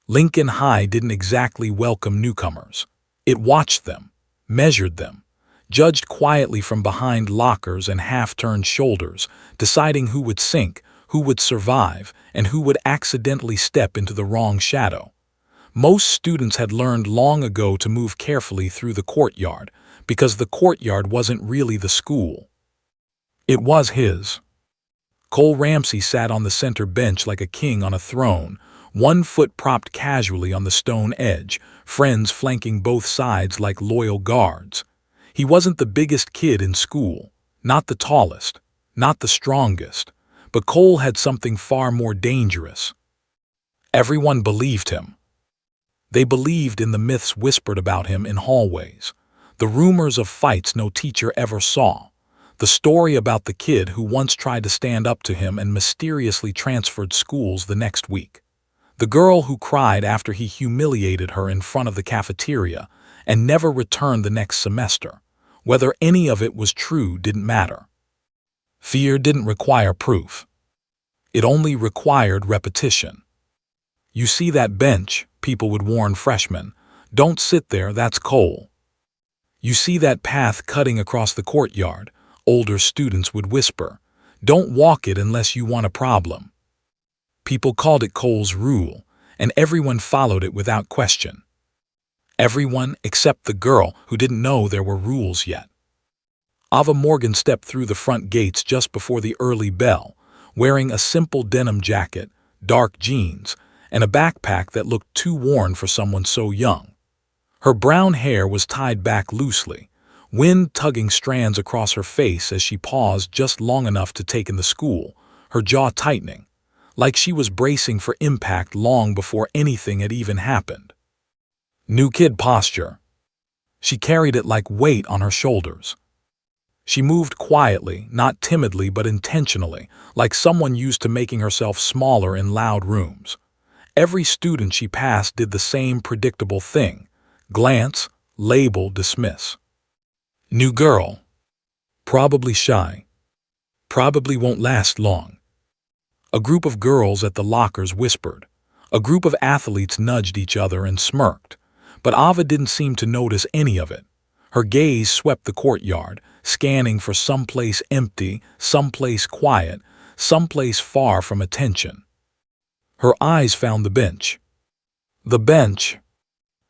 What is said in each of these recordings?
Lincoln High didn't exactly welcome newcomers. It watched them, measured them, judged quietly from behind lockers and half-turned shoulders, deciding who would sink, who would survive, and who would accidentally step into the wrong shadow. Most students had learned long ago to move carefully through the courtyard, because the courtyard wasn't really the school. It was his. Cole Ramsey sat on the center bench like a king on a throne, one foot propped casually on the stone edge, friends flanking both sides like loyal guards. He wasn't the biggest kid in school, not the tallest, not the strongest, but Cole had something far more dangerous. Everyone believed him. They believed in the myths whispered about him in hallways, the rumors of fights no teacher ever saw, the story about the kid who once tried to stand up to him and mysteriously transferred schools the next week, the girl who cried after he humiliated her in front of the cafeteria and never returned the next semester. Whether any of it was true didn't matter. Fear didn't require proof. It only required repetition. "You see that bench," people would warn freshmen. "Don't sit there, that's Cole." "You see that path cutting across the courtyard," older students would whisper. "Don't walk it unless you want a problem." People called it Cole's rule, and everyone followed it without question. Everyone except the girl who didn't know there were rules yet. Ava Morgan stepped through the front gates just before the early bell, wearing a simple denim jacket, dark jeans, and a backpack that looked too worn for someone so young. Her brown hair was tied back loosely, wind tugging strands across her face as she paused just long enough to take in the school, her jaw tightening, like she was bracing for impact long before anything had even happened. New kid posture. She carried it like weight on her shoulders. She moved quietly, not timidly but intentionally, like someone used to making herself smaller in loud rooms. Every student she passed did the same predictable thing: glance, label, dismiss. New girl. Probably shy. Probably won't last long. A group of girls at the lockers whispered. A group of athletes nudged each other and smirked. But Ava didn't seem to notice any of it. Her gaze swept the courtyard, scanning for someplace empty, someplace quiet, someplace far from attention. Her eyes found the bench. The bench.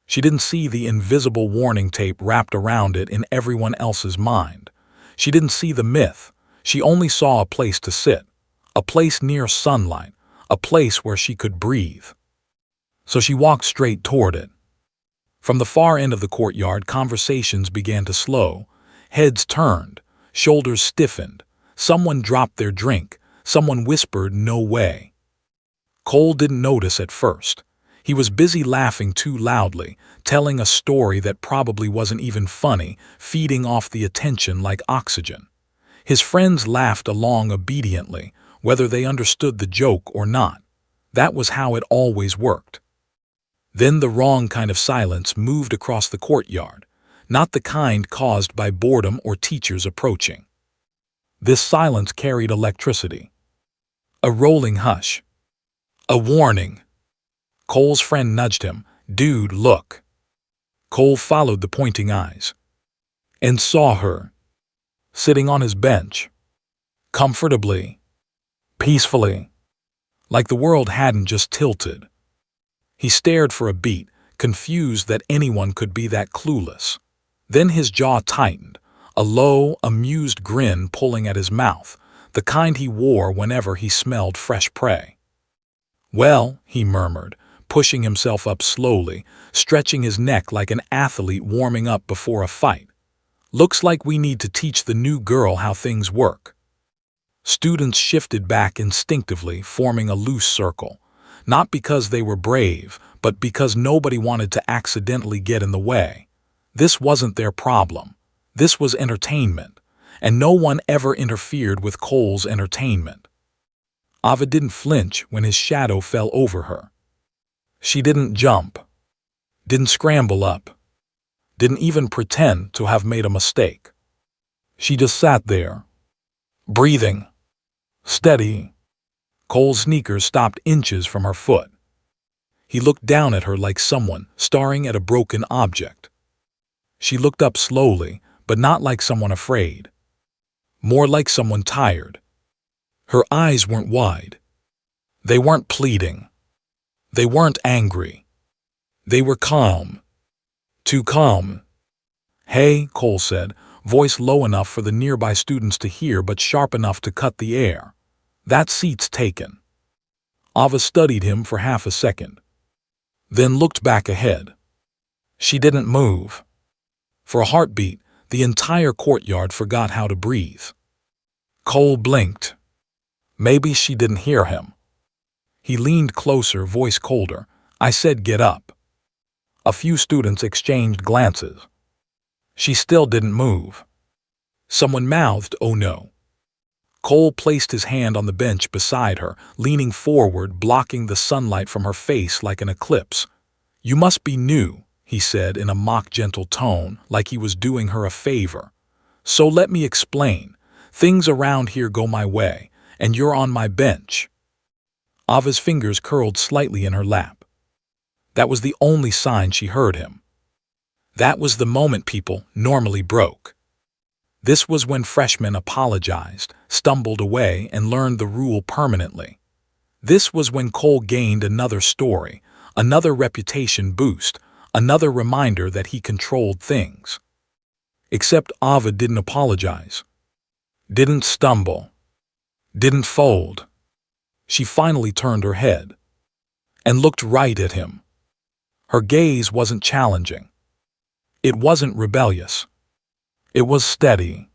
She didn't see the invisible warning tape wrapped around it in everyone else's mind. She didn't see the myth. She only saw a place to sit, a place near sunlight, a place where she could breathe. So she walked straight toward it. From the far end of the courtyard, conversations began to slow. Heads turned, shoulders stiffened. Someone dropped their drink. Someone whispered, "No way." Cole didn't notice at first. He was busy laughing too loudly, telling a story that probably wasn't even funny, feeding off the attention like oxygen. His friends laughed along obediently, whether they understood the joke or not. That was how it always worked. Then the wrong kind of silence moved across the courtyard, not the kind caused by boredom or teachers approaching. This silence carried electricity. A rolling hush. A warning. Cole's friend nudged him. "Dude, look." Cole followed the pointing eyes and saw her, sitting on his bench, comfortably, peacefully, like the world hadn't just tilted. He stared for a beat, confused that anyone could be that clueless. Then his jaw tightened, a low, amused grin pulling at his mouth, the kind he wore whenever he smelled fresh prey. "Well," he murmured, pushing himself up slowly, stretching his neck like an athlete warming up before a fight. "Looks like we need to teach the new girl how things work." Students shifted back instinctively, forming a loose circle. Not because they were brave, but because nobody wanted to accidentally get in the way. This wasn't their problem. This was entertainment, and no one ever interfered with Cole's entertainment. Ava didn't flinch when his shadow fell over her. She didn't jump, didn't scramble up, didn't even pretend to have made a mistake. She just sat there, breathing, steady. Cole's sneakers stopped inches from her foot. He looked down at her like someone staring at a broken object. She looked up slowly, but not like someone afraid. More like someone tired. Her eyes weren't wide. They weren't pleading. They weren't angry. They were calm. Too calm. "Hey," Cole said, voice low enough for the nearby students to hear but sharp enough to cut the air. "That seat's taken." Ava studied him for half a second, then looked back ahead. She didn't move. For a heartbeat, the entire courtyard forgot how to breathe. Cole blinked. Maybe she didn't hear him. He leaned closer, voice colder. "I said get up." A few students exchanged glances. She still didn't move. Someone mouthed, "Oh no." Cole placed his hand on the bench beside her, leaning forward, blocking the sunlight from her face like an eclipse. "You must be new," he said in a mock-gentle tone, like he was doing her a favor. "So let me explain. Things around here go my way, and you're on my bench." Ava's fingers curled slightly in her lap. That was the only sign she heard him. That was the moment people normally broke. This was when freshmen apologized, stumbled away, and learned the rule permanently. This was when Cole gained another story, another reputation boost, another reminder that he controlled things. Except Ava didn't apologize. Didn't stumble. Didn't fold. She finally turned her head and looked right at him. Her gaze wasn't challenging. It wasn't rebellious. It was steady.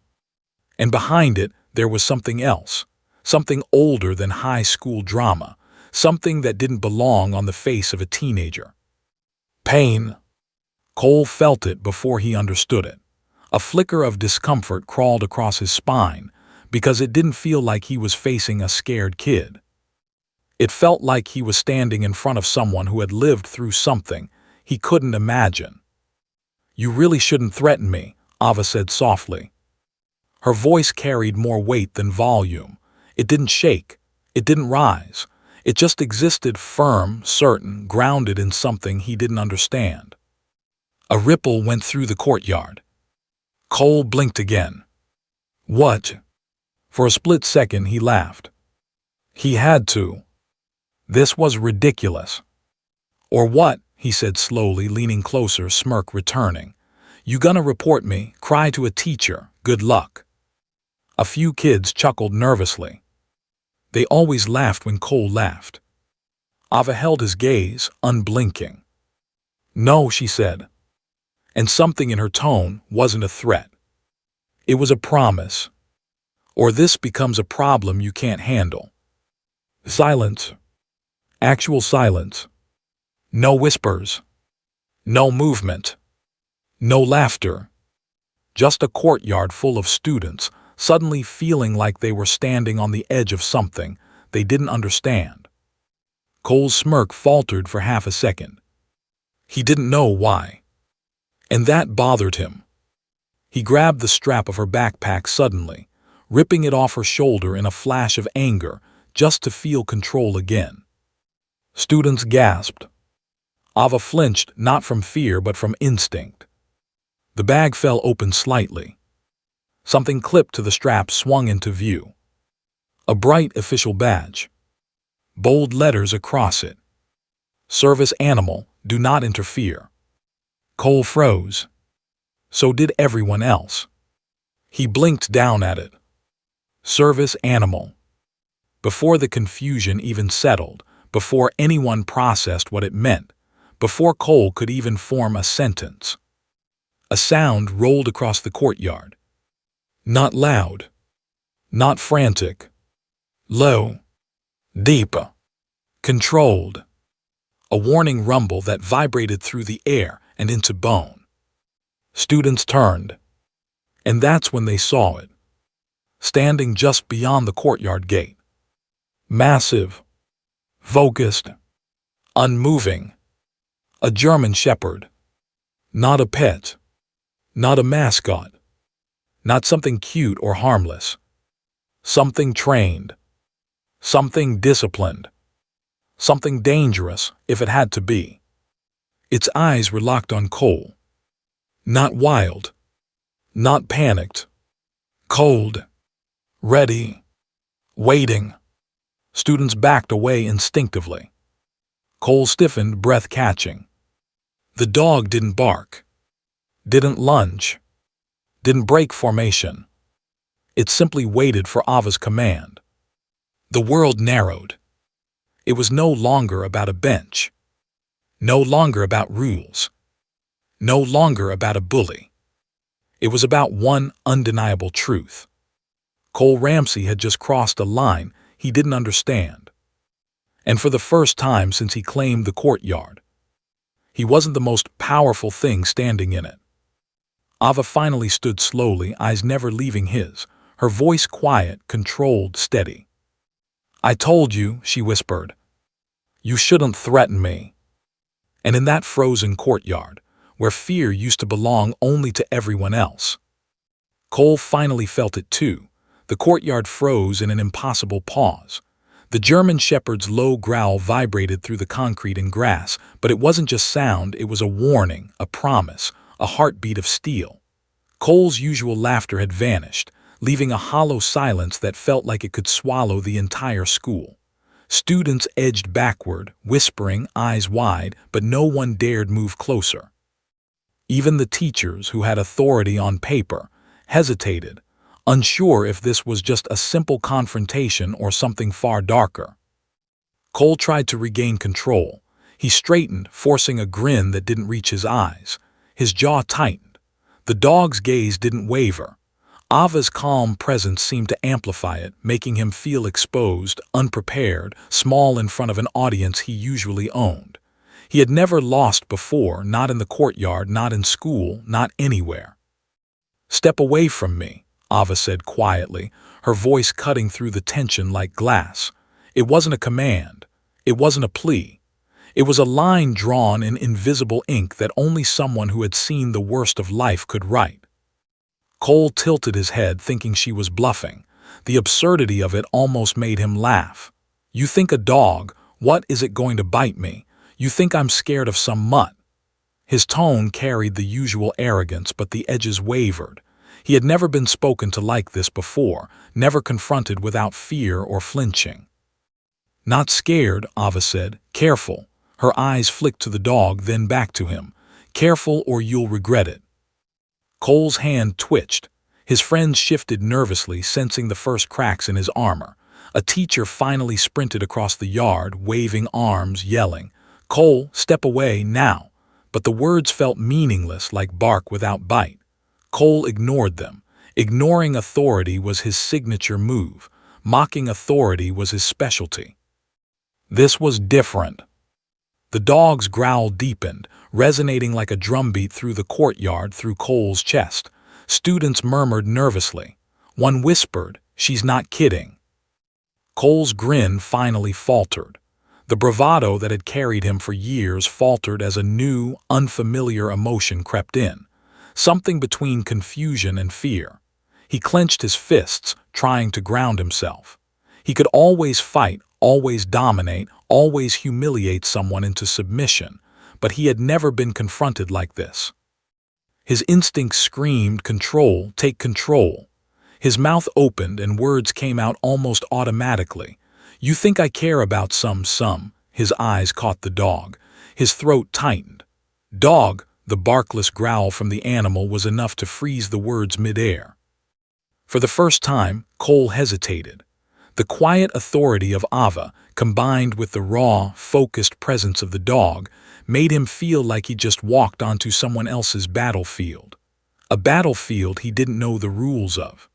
And behind it, there was something else, something older than high school drama, something that didn't belong on the face of a teenager. Pain. Cole felt it before he understood it. A flicker of discomfort crawled across his spine because it didn't feel like he was facing a scared kid. It felt like he was standing in front of someone who had lived through something he couldn't imagine. "You really shouldn't threaten me," Ava said softly. Her voice carried more weight than volume. It didn't shake. It didn't rise. It just existed, firm, certain, grounded in something he didn't understand. A ripple went through the courtyard. Cole blinked again. "What?" For a split second he laughed. He had to. This was ridiculous. "Or what?" he said slowly, leaning closer, smirk returning. "You gonna report me, cry to a teacher, good luck." A few kids chuckled nervously. They always laughed when Cole laughed. Ava held his gaze, unblinking. "No," she said. And something in her tone wasn't a threat. It was a promise. "Or this becomes a problem you can't handle." Silence. Actual silence. No whispers. No movement. No laughter. Just a courtyard full of students, suddenly feeling like they were standing on the edge of something they didn't understand. Cole's smirk faltered for half a second. He didn't know why. And that bothered him. He grabbed the strap of her backpack suddenly, ripping it off her shoulder in a flash of anger, just to feel control again. Students gasped. Ava flinched, not from fear but from instinct. The bag fell open slightly. Something clipped to the strap swung into view. A bright official badge. Bold letters across it. "Service Animal, do not interfere." Cole froze. So did everyone else. He blinked down at it. Service Animal. Before the confusion even settled, before anyone processed what it meant, before Cole could even form a sentence, a sound rolled across the courtyard. Not loud. Not frantic. Low. Deep. Controlled. A warning rumble that vibrated through the air and into bone. Students turned. And that's when they saw it. Standing just beyond the courtyard gate. Massive. Focused. Unmoving. A German shepherd. Not a pet. Not a mascot. Not something cute or harmless. Something trained. Something disciplined. something dangerous if it had to be. Its eyes were locked on Cole. Not wild, not panicked, cold, ready, waiting. Students backed away instinctively. Cole stiffened, breath catching. The dog didn't bark, didn't lunge, didn't break formation. It simply waited for Ava's command. The world narrowed. It was no longer about a bench, no longer about rules, no longer about a bully. It was about one undeniable truth. Cole Ramsey had just crossed a line he didn't understand. And for the first time since he claimed the courtyard, he wasn't the most powerful thing standing in it. Ava finally stood slowly, eyes never leaving his, her voice quiet, controlled, steady. "I told you," she whispered. "You shouldn't threaten me." And in that frozen courtyard, where fear used to belong only to everyone else, Cole finally felt it too. The courtyard froze in an impossible pause. The German shepherd's low growl vibrated through the concrete and grass, but it wasn't just sound, it was a warning, a promise, a heartbeat of steel. Cole's usual laughter had vanished, leaving a hollow silence that felt like it could swallow the entire school. Students edged backward, whispering, eyes wide, but no one dared move closer. Even the teachers, who had authority on paper, hesitated, unsure if this was just a simple confrontation or something far darker. Cole tried to regain control. He straightened, forcing a grin that didn't reach his eyes. His jaw tightened. The dog's gaze didn't waver. Ava's calm presence seemed to amplify it, making him feel exposed, unprepared, small in front of an audience he usually owned. He had never lost before, not in the courtyard, not in school, not anywhere. "Step away from me," Ava said quietly, her voice cutting through the tension like glass. It wasn't a command. It wasn't a plea. It was a line drawn in invisible ink that only someone who had seen the worst of life could write. Cole tilted his head, thinking she was bluffing. The absurdity of it almost made him laugh. "You think a dog, what is it going to bite me? You think I'm scared of some mutt?" His tone carried the usual arrogance, but the edges wavered. He had never been spoken to like this before, never confronted without fear or flinching. "Not scared," Ava said. "Careful." Her eyes flicked to the dog, then back to him. "Careful or you'll regret it." Cole's hand twitched. His friends shifted nervously, sensing the first cracks in his armor. A teacher finally sprinted across the yard, waving arms, yelling, "Cole, step away, now!" But the words felt meaningless, like bark without bite. Cole ignored them. Ignoring authority was his signature move. Mocking authority was his specialty. This was different. The dog's growl deepened, resonating like a drumbeat through the courtyard, through Cole's chest. Students murmured nervously. One whispered, "She's not kidding." Cole's grin finally faltered. The bravado that had carried him for years faltered as a new, unfamiliar emotion crept in. Something between confusion and fear. He clenched his fists, trying to ground himself. He could always fight, always dominate, always humiliate someone into submission, but he had never been confronted like this. His instincts screamed, "Control, take control." His mouth opened and words came out almost automatically. "You think I care about some." His eyes caught the dog. His throat tightened. "Dog," the barkless growl from the animal was enough to freeze the words midair. For the first time, Cole hesitated. The quiet authority of Ava, combined with the raw, focused presence of the dog, made him feel like he just walked onto someone else's battlefield. A battlefield he didn't know the rules of.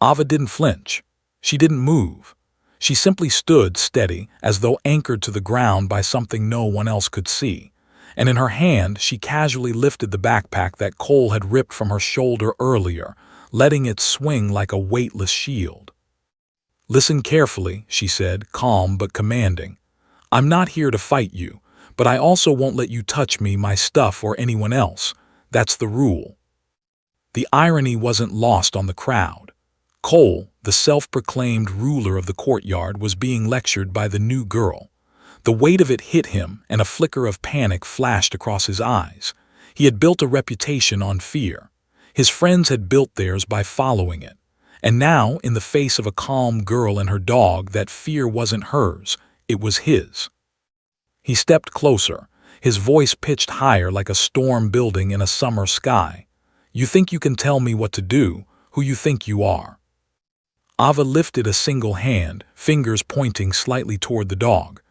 Ava didn't flinch. She didn't move. She simply stood steady, as though anchored to the ground by something no one else could see. And in her hand, she casually lifted the backpack that Cole had ripped from her shoulder earlier, letting it swing like a weightless shield. "Listen carefully," she said, calm but commanding. "I'm not here to fight you, but I also won't let you touch me, my stuff, or anyone else. That's the rule." The irony wasn't lost on the crowd. Cole, the self-proclaimed ruler of the courtyard, was being lectured by the new girl. The weight of it hit him, and a flicker of panic flashed across his eyes. He had built a reputation on fear. His friends had built theirs by following it. And now, in the face of a calm girl and her dog, that fear wasn't hers, it was his. He stepped closer, his voice pitched higher like a storm building in a summer sky. "You think you can tell me what to do, who you think you are?" Ava lifted a single hand, fingers pointing slightly toward the dog.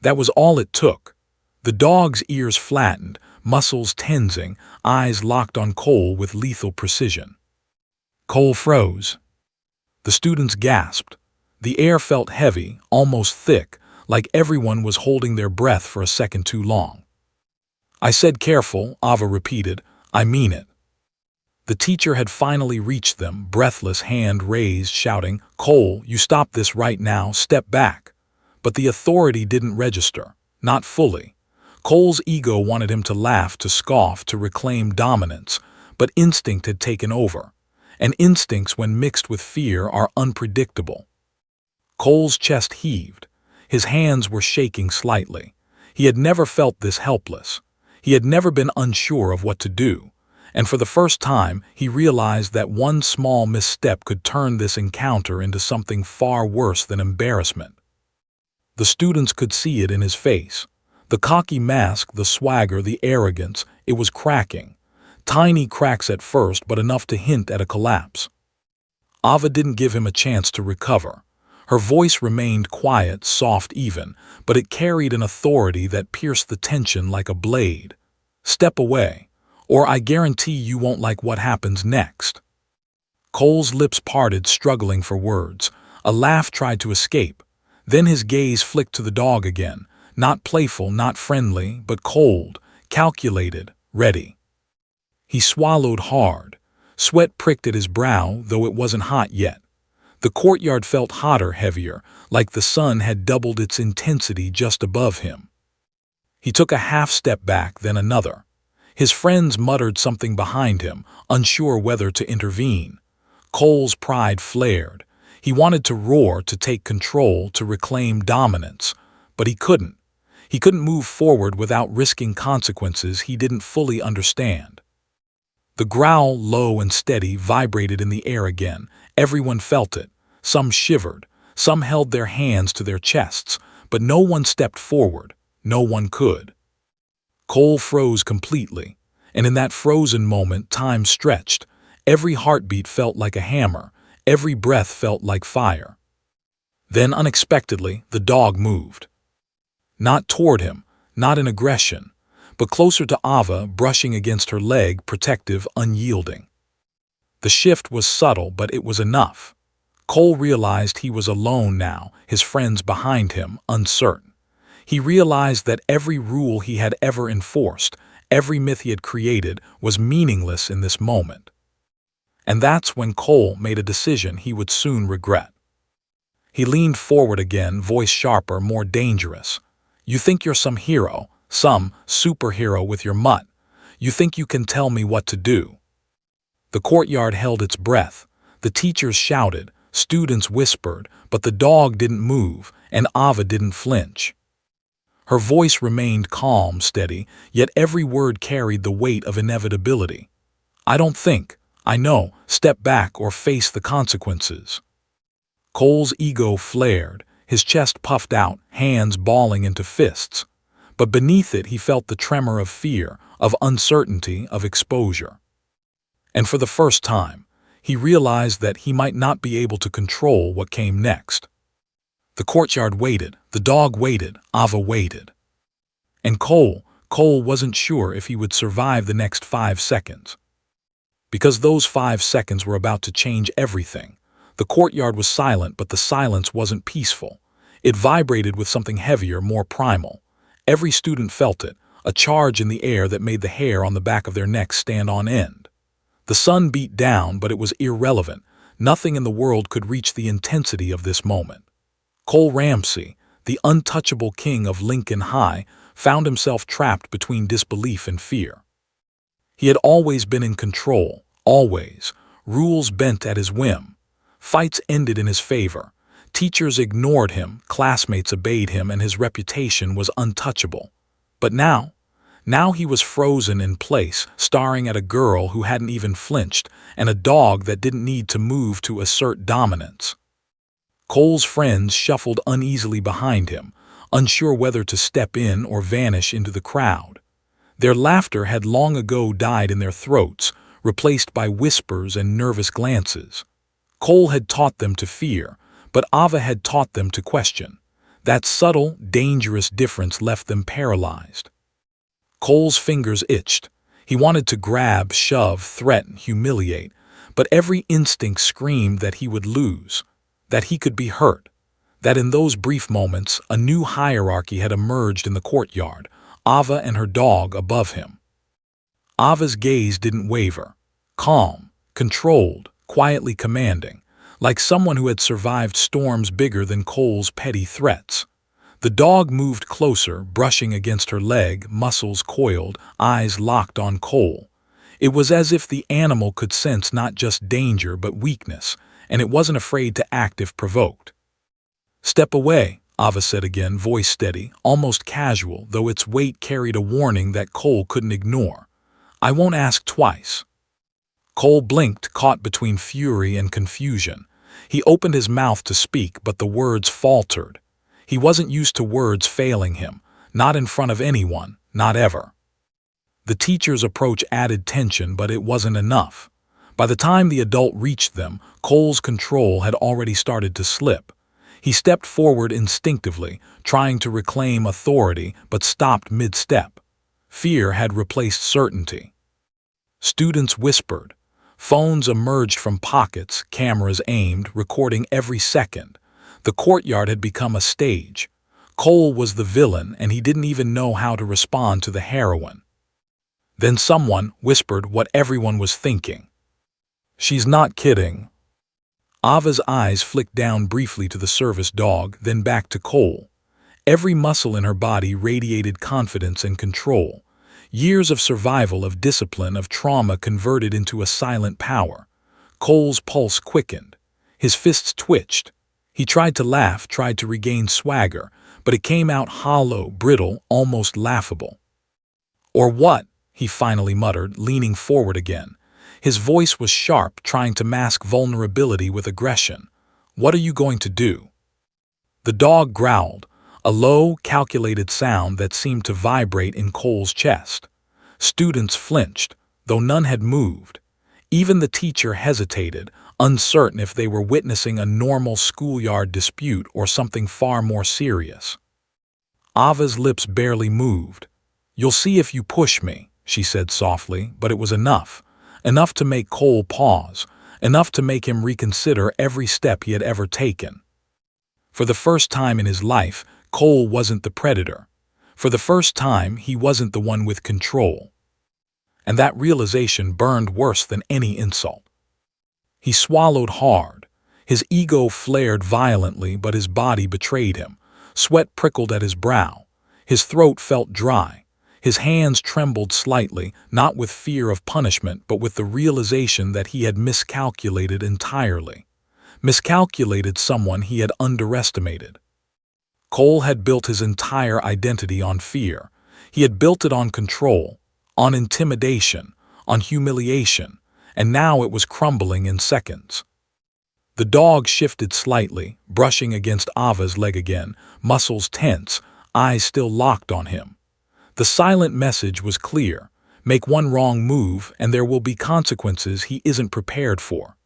That was all it took. The dog's ears flattened, muscles tensing, eyes locked on Cole with lethal precision. Cole froze. The students gasped. The air felt heavy, almost thick, like everyone was holding their breath for a second too long. "I said careful," Ava repeated. "I mean it." The teacher had finally reached them, breathless, hand raised, shouting, "Cole, you stop this right now, step back." But the authority didn't register, not fully. Cole's ego wanted him to laugh, to scoff, to reclaim dominance, but instinct had taken over. And instincts, when mixed with fear, are unpredictable. Cole's chest heaved. His hands were shaking slightly. He had never felt this helpless. He had never been unsure of what to do. And for the first time, he realized that one small misstep could turn this encounter into something far worse than embarrassment. The students could see it in his face. The cocky mask, the swagger, the arrogance, it was cracking. Tiny cracks at first, but enough to hint at a collapse. Ava didn't give him a chance to recover. Her voice remained quiet, soft even, but it carried an authority that pierced the tension like a blade. "Step away, or I guarantee you won't like what happens next." Cole's lips parted, struggling for words. A laugh tried to escape. Then his gaze flicked to the dog again, not playful, not friendly, but cold, calculated, ready. He swallowed hard. Sweat pricked at his brow, though it wasn't hot yet. The courtyard felt hotter, heavier, like the sun had doubled its intensity just above him. He took a half step back, then another. His friends muttered something behind him, unsure whether to intervene. Cole's pride flared. He wanted to roar, to take control, to reclaim dominance, but he couldn't. He couldn't move forward without risking consequences he didn't fully understand. The growl, low and steady, vibrated in the air again. Everyone felt it. Some shivered. Some held their hands to their chests, but no one stepped forward. No one could. Cole froze completely, and in that frozen moment, time stretched. Every heartbeat felt like a hammer. Every breath felt like fire. Then, unexpectedly, the dog moved. Not toward him, not in aggression, but closer to Ava, brushing against her leg, protective, unyielding. The shift was subtle, but it was enough. Cole realized he was alone now, his friends behind him, uncertain. He realized that every rule he had ever enforced, every myth he had created, was meaningless in this moment. And that's when Cole made a decision he would soon regret. He leaned forward again, voice sharper, more dangerous. "You think you're some hero, some superhero with your mutt. You think you can tell me what to do." The courtyard held its breath. The teachers shouted, students whispered, but the dog didn't move, and Ava didn't flinch. Her voice remained calm, steady, yet every word carried the weight of inevitability. "I don't think. I know. Step back or face the consequences." Cole's ego flared, his chest puffed out, hands balling into fists. But beneath it he felt the tremor of fear, of uncertainty, of exposure. And for the first time, he realized that he might not be able to control what came next. The courtyard waited, the dog waited, Ava waited. And Cole wasn't sure if he would survive the next 5 seconds. Because those 5 seconds were about to change everything. The courtyard was silent, but the silence wasn't peaceful. It vibrated with something heavier, more primal. Every student felt it, a charge in the air that made the hair on the back of their necks stand on end. The sun beat down, but it was irrelevant. Nothing in the world could reach the intensity of this moment. Cole Ramsey, the untouchable king of Lincoln High, found himself trapped between disbelief and fear. He had always been in control, always, rules bent at his whim. Fights ended in his favor. Teachers ignored him, classmates obeyed him, and his reputation was untouchable. But now he was frozen in place, staring at a girl who hadn't even flinched, and a dog that didn't need to move to assert dominance. Cole's friends shuffled uneasily behind him, unsure whether to step in or vanish into the crowd. Their laughter had long ago died in their throats, replaced by whispers and nervous glances. Cole had taught them to fear, but Ava had taught them to question. That subtle, dangerous difference left them paralyzed. Cole's fingers itched. He wanted to grab, shove, threaten, humiliate, but every instinct screamed that he would lose, that he could be hurt, that in those brief moments a new hierarchy had emerged in the courtyard, Ava and her dog above him. Ava's gaze didn't waver, calm, controlled, quietly commanding, like someone who had survived storms bigger than Cole's petty threats. The dog moved closer, brushing against her leg, muscles coiled, eyes locked on Cole. It was as if the animal could sense not just danger but weakness, and it wasn't afraid to act if provoked. "Step away," Ava said again, voice steady, almost casual, though its weight carried a warning that Cole couldn't ignore. "I won't ask twice." Cole blinked, caught between fury and confusion. He opened his mouth to speak, but the words faltered. He wasn't used to words failing him, not in front of anyone, not ever. The teacher's approach added tension, but it wasn't enough. By the time the adult reached them, Cole's control had already started to slip. He stepped forward instinctively, trying to reclaim authority, but stopped mid-step. Fear had replaced certainty. Students whispered. Phones emerged from pockets, cameras aimed, recording every second. The courtyard had become a stage. Cole was the villain, and he didn't even know how to respond to the heroine. Then someone whispered what everyone was thinking. "She's not kidding." Ava's eyes flicked down briefly to the service dog, then back to Cole. Every muscle in her body radiated confidence and control. Years of survival, of discipline, of trauma converted into a silent power. Cole's pulse quickened. His fists twitched. He tried to laugh, tried to regain swagger, but it came out hollow, brittle, almost laughable. "Or what?" he finally muttered, leaning forward again. His voice was sharp, trying to mask vulnerability with aggression. "What are you going to do?" The dog growled, a low, calculated sound that seemed to vibrate in Cole's chest. Students flinched, though none had moved. Even the teacher hesitated, uncertain if they were witnessing a normal schoolyard dispute or something far more serious. Ava's lips barely moved. "You'll see if you push me," she said softly, but it was enough. Enough to make Cole pause, enough to make him reconsider every step he had ever taken. For the first time in his life, Cole wasn't the predator. For the first time, he wasn't the one with control. And that realization burned worse than any insult. He swallowed hard. His ego flared violently, but his body betrayed him. Sweat prickled at his brow. His throat felt dry. His hands trembled slightly, not with fear of punishment, but with the realization that he had miscalculated entirely. Miscalculated someone he had underestimated. Cole had built his entire identity on fear. He had built it on control, on intimidation, on humiliation, and now it was crumbling in seconds. The dog shifted slightly, brushing against Ava's leg again, muscles tense, eyes still locked on him. The silent message was clear: make one wrong move and there will be consequences he isn't prepared for.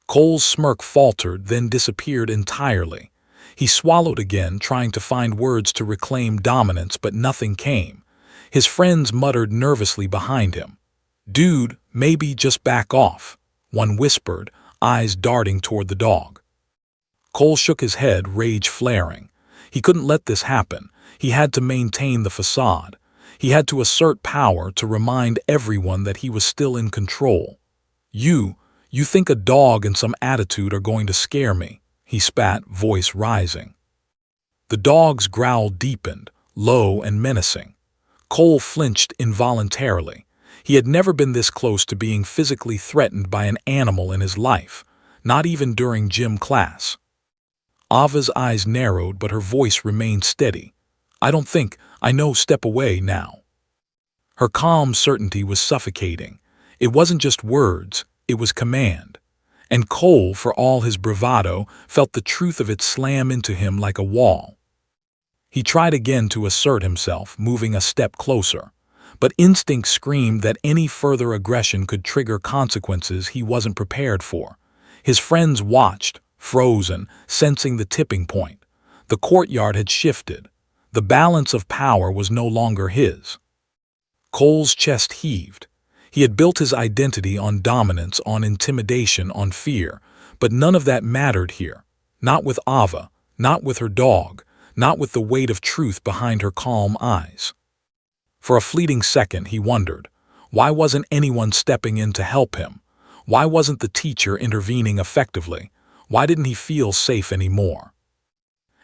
Cole's smirk faltered, then disappeared entirely. He swallowed again, trying to find words to reclaim dominance, but nothing came. His friends muttered nervously behind him. "Dude, maybe just back off," one whispered, eyes darting toward the dog. Cole shook his head, rage flaring. He couldn't let this happen. He had to maintain the facade. He had to assert power, to remind everyone that he was still in control. You think a dog and some attitude are going to scare me," he spat, voice rising. The dog's growl deepened, low and menacing. Cole flinched involuntarily. He had never been this close to being physically threatened by an animal in his life, not even during gym class. Ava's eyes narrowed, but her voice remained steady. I don't think, I know, step away now. Her calm certainty was suffocating. It wasn't just words, it was command. And Cole, for all his bravado, felt the truth of it slam into him like a wall. He tried again to assert himself, moving a step closer. But instinct screamed that any further aggression could trigger consequences he wasn't prepared for. His friends watched, frozen, sensing the tipping point. The courtyard had shifted. The balance of power was no longer his. Cole's chest heaved. He had built his identity on dominance, on intimidation, on fear, but none of that mattered here. Not with Ava, not with her dog, not with the weight of truth behind her calm eyes. For a fleeting second he wondered, why wasn't anyone stepping in to help him? Why wasn't the teacher intervening effectively? Why didn't he feel safe anymore?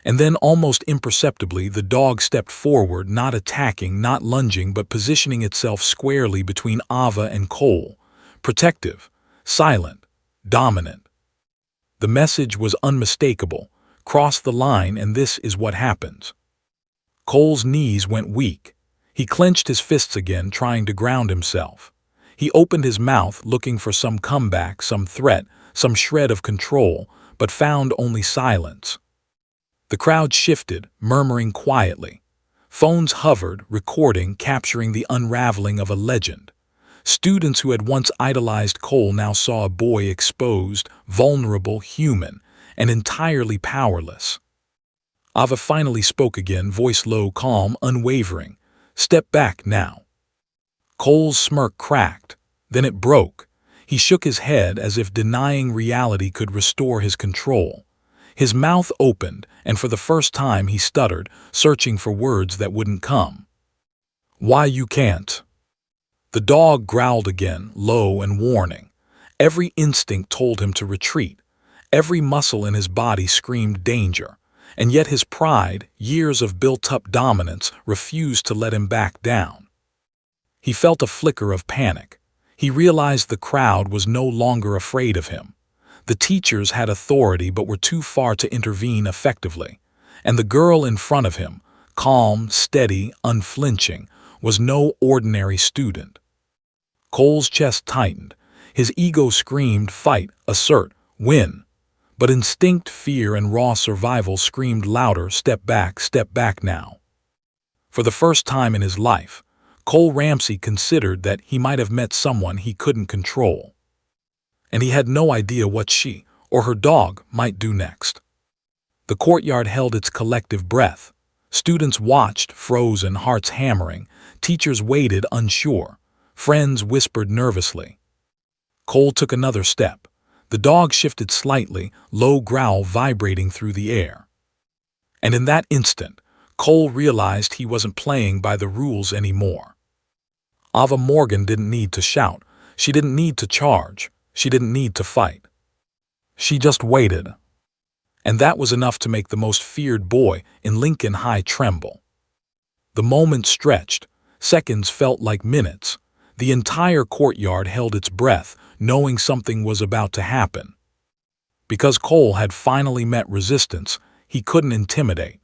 And then, almost imperceptibly, the dog stepped forward, not attacking, not lunging, but positioning itself squarely between Ava and Cole. Protective, silent, dominant. The message was unmistakable. Cross the line and this is what happens. Cole's knees went weak. He clenched his fists again, trying to ground himself. He opened his mouth, looking for some comeback, some threat, some shred of control, but found only silence. The crowd shifted, murmuring quietly. Phones hovered, recording, capturing the unraveling of a legend. Students who had once idolized Cole now saw a boy exposed, vulnerable, human, and entirely powerless. Ava finally spoke again, voice low, calm, unwavering. Step back now. Cole's smirk cracked. Then it broke. He shook his head as if denying reality could restore his control. His mouth opened, and for the first time he stuttered, searching for words that wouldn't come. Why you can't? The dog growled again, low and warning. Every instinct told him to retreat. Every muscle in his body screamed danger. And yet his pride, years of built-up dominance, refused to let him back down. He felt a flicker of panic. He realized the crowd was no longer afraid of him. The teachers had authority but were too far to intervene effectively. And the girl in front of him, calm, steady, unflinching, was no ordinary student. Cole's chest tightened. His ego screamed, fight, assert, win. But instinct, fear, and raw survival screamed louder, step back now. For the first time in his life, Cole Ramsey considered that he might have met someone he couldn't control. And he had no idea what she, or her dog, might do next. The courtyard held its collective breath. Students watched, frozen, hearts hammering. Teachers waited, unsure. Friends whispered nervously. Cole took another step. The dog shifted slightly, low growl vibrating through the air. And in that instant, Cole realized he wasn't playing by the rules anymore. Ava Morgan didn't need to shout. She didn't need to charge. She didn't need to fight. She just waited. And that was enough to make the most feared boy in Lincoln High tremble. The moment stretched. Seconds felt like minutes. The entire courtyard held its breath, knowing something was about to happen. Because Cole had finally met resistance, he couldn't intimidate.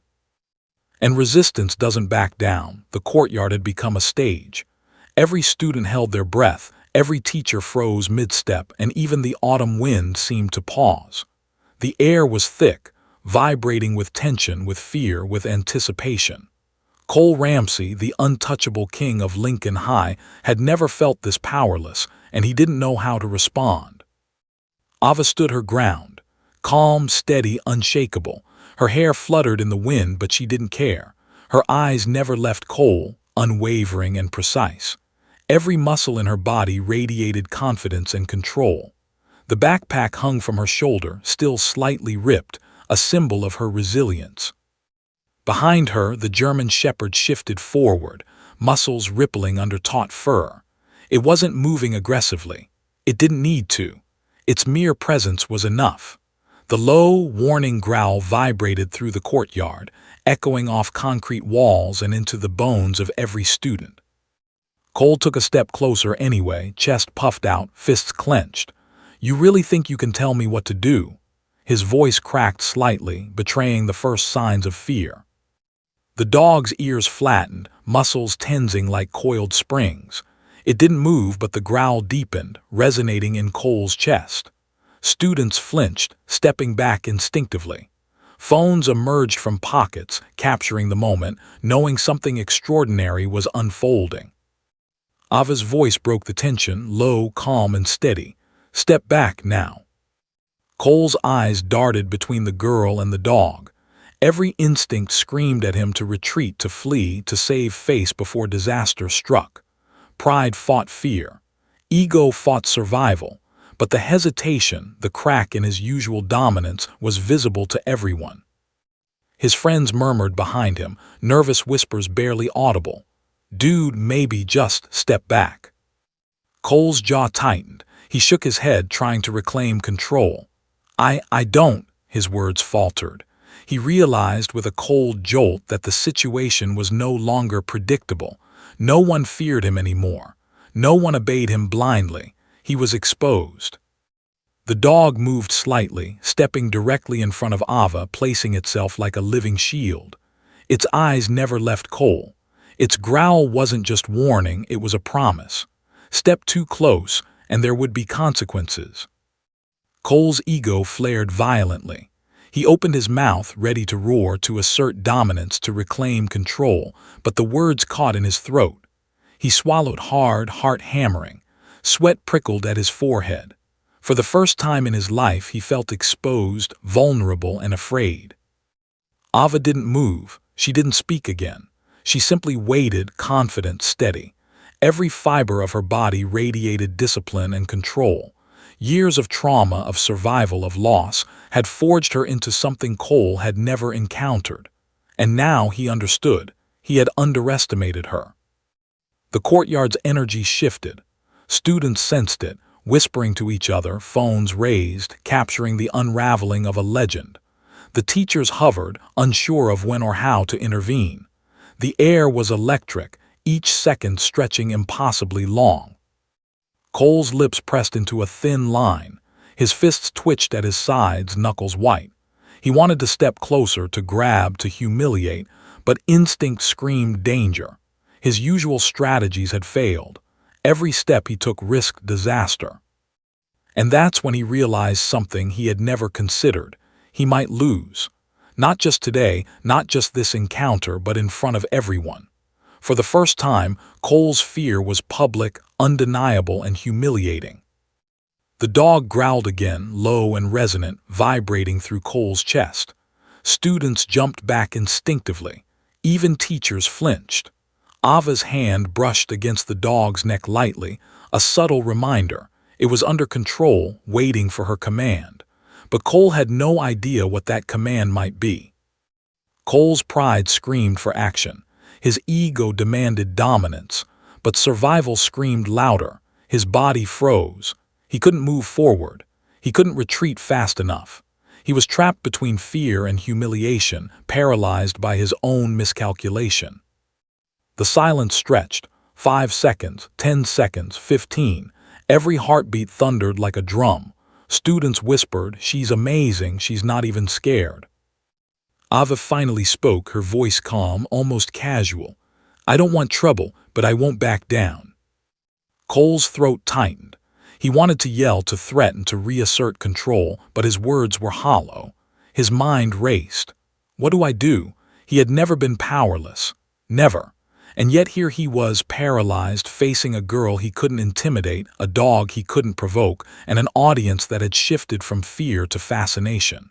And resistance doesn't back down. The courtyard had become a stage. Every student held their breath, every teacher froze mid-step, and even the autumn wind seemed to pause. The air was thick, vibrating with tension, with fear, with anticipation. Cole Ramsey, the untouchable king of Lincoln High, had never felt this powerless, and he didn't know how to respond. Ava stood her ground, calm, steady, unshakable. Her hair fluttered in the wind, but she didn't care. Her eyes never left Cole, unwavering and precise. Every muscle in her body radiated confidence and control. The backpack hung from her shoulder, still slightly ripped, a symbol of her resilience. Behind her, the German shepherd shifted forward, muscles rippling under taut fur. It wasn't moving aggressively. It didn't need to. Its mere presence was enough. The low, warning growl vibrated through the courtyard, echoing off concrete walls and into the bones of every student. Cole took a step closer anyway, chest puffed out, fists clenched. You really think you can tell me what to do? His voice cracked slightly, betraying the first signs of fear. The dog's ears flattened, muscles tensing like coiled springs. It didn't move, but the growl deepened, resonating in Cole's chest. Students flinched, stepping back instinctively. Phones emerged from pockets, capturing the moment, knowing something extraordinary was unfolding. Ava's voice broke the tension, low, calm, and steady. "Step back now." Cole's eyes darted between the girl and the dog. Every instinct screamed at him to retreat, to flee, to save face before disaster struck. Pride fought fear. Ego fought survival. But the hesitation, the crack in his usual dominance, was visible to everyone. His friends murmured behind him, nervous whispers barely audible. "Dude, maybe just step back." Cole's jaw tightened. He shook his head, trying to reclaim control. I don't," his words faltered. He realized with a cold jolt that the situation was no longer predictable. No one feared him anymore. No one obeyed him blindly. He was exposed. The dog moved slightly, stepping directly in front of Ava, placing itself like a living shield. Its eyes never left Cole. Its growl wasn't just warning, it was a promise. Step too close, and there would be consequences. Cole's ego flared violently. He opened his mouth, ready to roar, to assert dominance, to reclaim control, but the words caught in his throat. He swallowed hard, heart hammering. Sweat prickled at his forehead. For the first time in his life, he felt exposed, vulnerable, and afraid. Ava didn't move. She didn't speak again. She simply waited, confident, steady. Every fiber of her body radiated discipline and control. Years of trauma, of survival, of loss, had forged her into something Cole had never encountered. And now he understood. He had underestimated her. The courtyard's energy shifted. Students sensed it, whispering to each other, phones raised, capturing the unraveling of a legend. The teachers hovered, unsure of when or how to intervene. The air was electric, each second stretching impossibly long. Cole's lips pressed into a thin line. His fists twitched at his sides, knuckles white. He wanted to step closer, to grab, to humiliate, but instinct screamed danger. His usual strategies had failed. Every step he took risked disaster. And that's when he realized something he had never considered. He might lose. Not just today, not just this encounter, but in front of everyone. For the first time, Cole's fear was public, undeniable, and humiliating. The dog growled again, low and resonant, vibrating through Cole's chest. Students jumped back instinctively. Even teachers flinched. Ava's hand brushed against the dog's neck lightly, a subtle reminder. It was under control, waiting for her command. But Cole had no idea what that command might be. Cole's pride screamed for action. His ego demanded dominance, but survival screamed louder. His body froze. He couldn't move forward. He couldn't retreat fast enough. He was trapped between fear and humiliation, paralyzed by his own miscalculation. The silence stretched. 5 seconds, 10 seconds, 15. Every heartbeat thundered like a drum. Students whispered, "She's amazing, she's not even scared." Ava finally spoke, her voice calm, almost casual. "I don't want trouble, but I won't back down." Cole's throat tightened. He wanted to yell, to threaten, to reassert control, but his words were hollow. His mind raced. What do I do? He had never been powerless. Never. And yet here he was, paralyzed, facing a girl he couldn't intimidate, a dog he couldn't provoke, and an audience that had shifted from fear to fascination.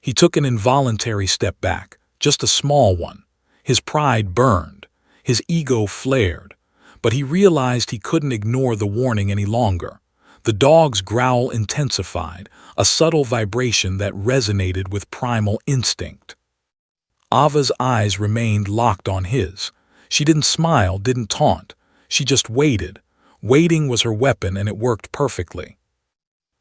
He took an involuntary step back, just a small one. His pride burned. His ego flared. But he realized he couldn't ignore the warning any longer. The dog's growl intensified, a subtle vibration that resonated with primal instinct. Ava's eyes remained locked on his. She didn't smile, didn't taunt. She just waited. Waiting was her weapon, and it worked perfectly.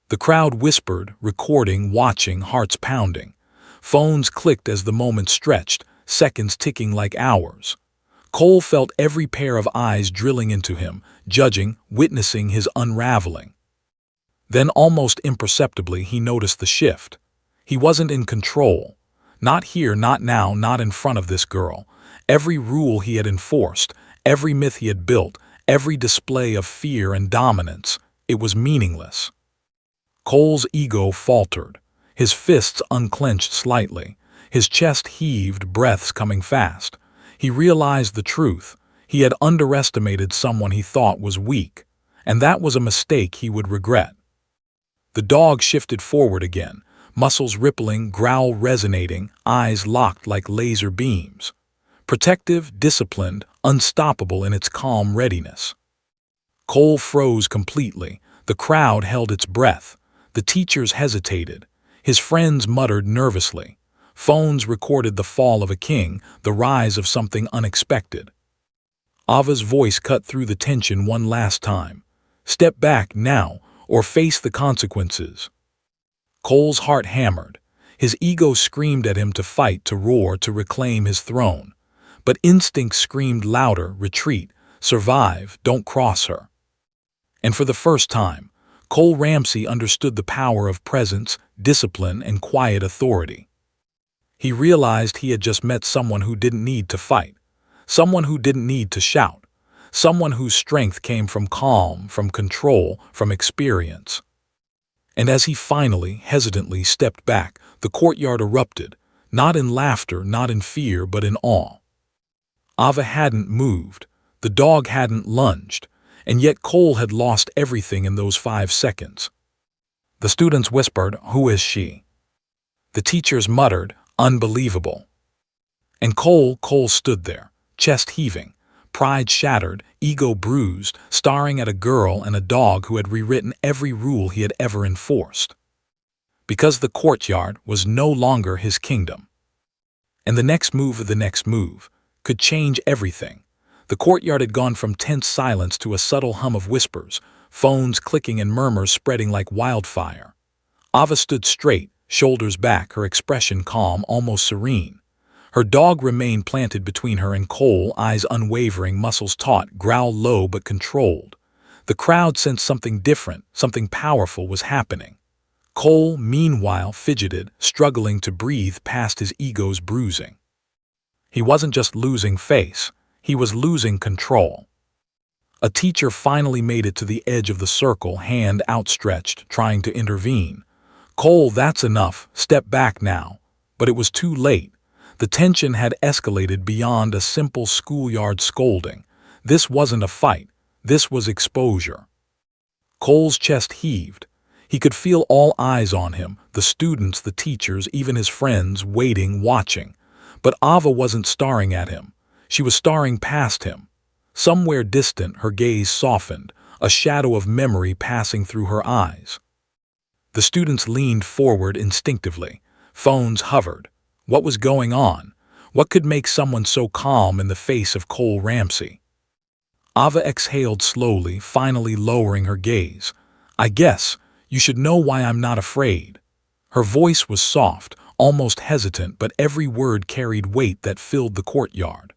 The crowd whispered, recording, watching, hearts pounding. Phones clicked as the moment stretched, seconds ticking like hours. Cole felt every pair of eyes drilling into him, judging, witnessing his unraveling. Then, almost imperceptibly, he noticed the shift. He wasn't in control. Not here, not now, not in front of this girl. Every rule he had enforced, every myth he had built, every display of fear and dominance, it was meaningless. Cole's ego faltered. His fists unclenched slightly. His chest heaved, breaths coming fast. He realized the truth. He had underestimated someone he thought was weak, and that was a mistake he would regret. The dog shifted forward again, muscles rippling, growl resonating, eyes locked like laser beams. Protective, disciplined, unstoppable in its calm readiness. Cole froze completely. The crowd held its breath. The teachers hesitated. His friends muttered nervously. Phones recorded the fall of a king, the rise of something unexpected. Ava's voice cut through the tension one last time. Step back now, or face the consequences. Cole's heart hammered. His ego screamed at him to fight, to roar, to reclaim his throne. But instinct screamed louder, retreat, survive, don't cross her. And for the first time, Cole Ramsey understood the power of presence, discipline, and quiet authority. He realized he had just met someone who didn't need to fight, someone who didn't need to shout, someone whose strength came from calm, from control, from experience. And as he finally, hesitantly stepped back, the courtyard erupted, not in laughter, not in fear, but in awe. Ava hadn't moved, the dog hadn't lunged, and yet Cole had lost everything in those 5 seconds. The students whispered, "Who is she?" The teachers muttered, "Unbelievable." And Cole stood there, chest heaving, pride shattered, ego bruised, staring at a girl and a dog who had rewritten every rule he had ever enforced. Because the courtyard was no longer his kingdom. And the next move could change everything. The courtyard had gone from tense silence to a subtle hum of whispers, phones clicking and murmurs spreading like wildfire. Ava stood straight, shoulders back, her expression calm, almost serene. Her dog remained planted between her and Cole, eyes unwavering, muscles taut, growl low but controlled. The crowd sensed something different, something powerful was happening. Cole, meanwhile, fidgeted, struggling to breathe past his ego's bruising. He wasn't just losing face, he was losing control. A teacher finally made it to the edge of the circle, hand outstretched, trying to intervene. "Cole, that's enough, step back now." But it was too late. The tension had escalated beyond a simple schoolyard scolding. This wasn't a fight, this was exposure. Cole's chest heaved. He could feel all eyes on him, the students, the teachers, even his friends, waiting, watching. But Ava wasn't staring at him. She was staring past him. Somewhere distant, her gaze softened, a shadow of memory passing through her eyes. The students leaned forward instinctively. Phones hovered. What was going on? What could make someone so calm in the face of Cole Ramsey? Ava exhaled slowly, finally lowering her gaze. "I guess you should know why I'm not afraid." Her voice was soft, almost hesitant, but every word carried weight that filled the courtyard.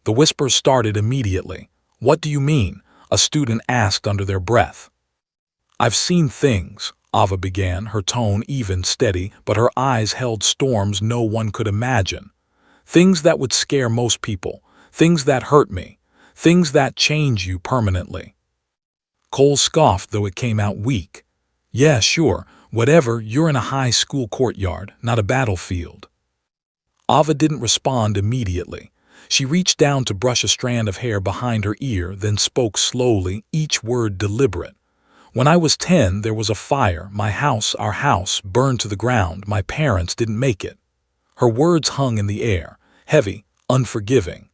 The whispers started immediately. "What do you mean?" a student asked under their breath. "I've seen things," Ava began, her tone even, steady, but her eyes held storms no one could imagine. "Things that would scare most people, things that hurt me, things that change you permanently." Cole scoffed, though it came out weak. "Yeah, sure, whatever, you're in a high school courtyard, not a battlefield." Ava didn't respond immediately. She reached down to brush a strand of hair behind her ear, then spoke slowly, each word deliberate. "When I was 10, there was a fire. My house, our house, burned to the ground. My parents didn't make it." Her words hung in the air, heavy, unforgiving.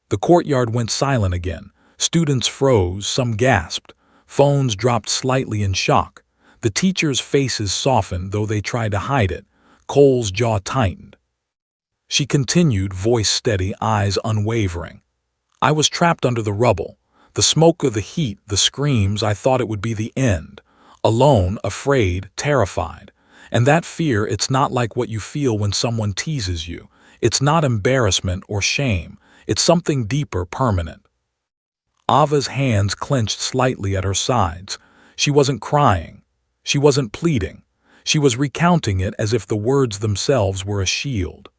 The courtyard went silent again. Students froze, some gasped. Phones dropped slightly in shock. The teachers' faces softened, though they tried to hide it. Cole's jaw tightened. She continued, voice steady, eyes unwavering. "I was trapped under the rubble. The smoke of the heat, the screams, I thought it would be the end. Alone, afraid, terrified. And that fear, it's not like what you feel when someone teases you. It's not embarrassment or shame. It's something deeper, permanent." Ava's hands clenched slightly at her sides. She wasn't crying. She wasn't pleading. She was recounting it as if the words themselves were a shield.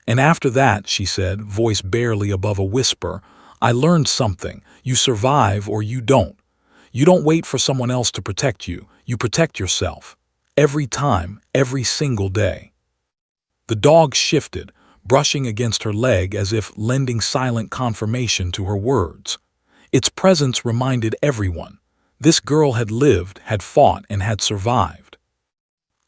"And after that," she said, voice barely above a whisper, "I learned something. You survive or you don't. You don't wait for someone else to protect you. You protect yourself. Every time, every single day." The dog shifted, brushing against her leg as if lending silent confirmation to her words. Its presence reminded everyone. This girl had lived, had fought, and had survived.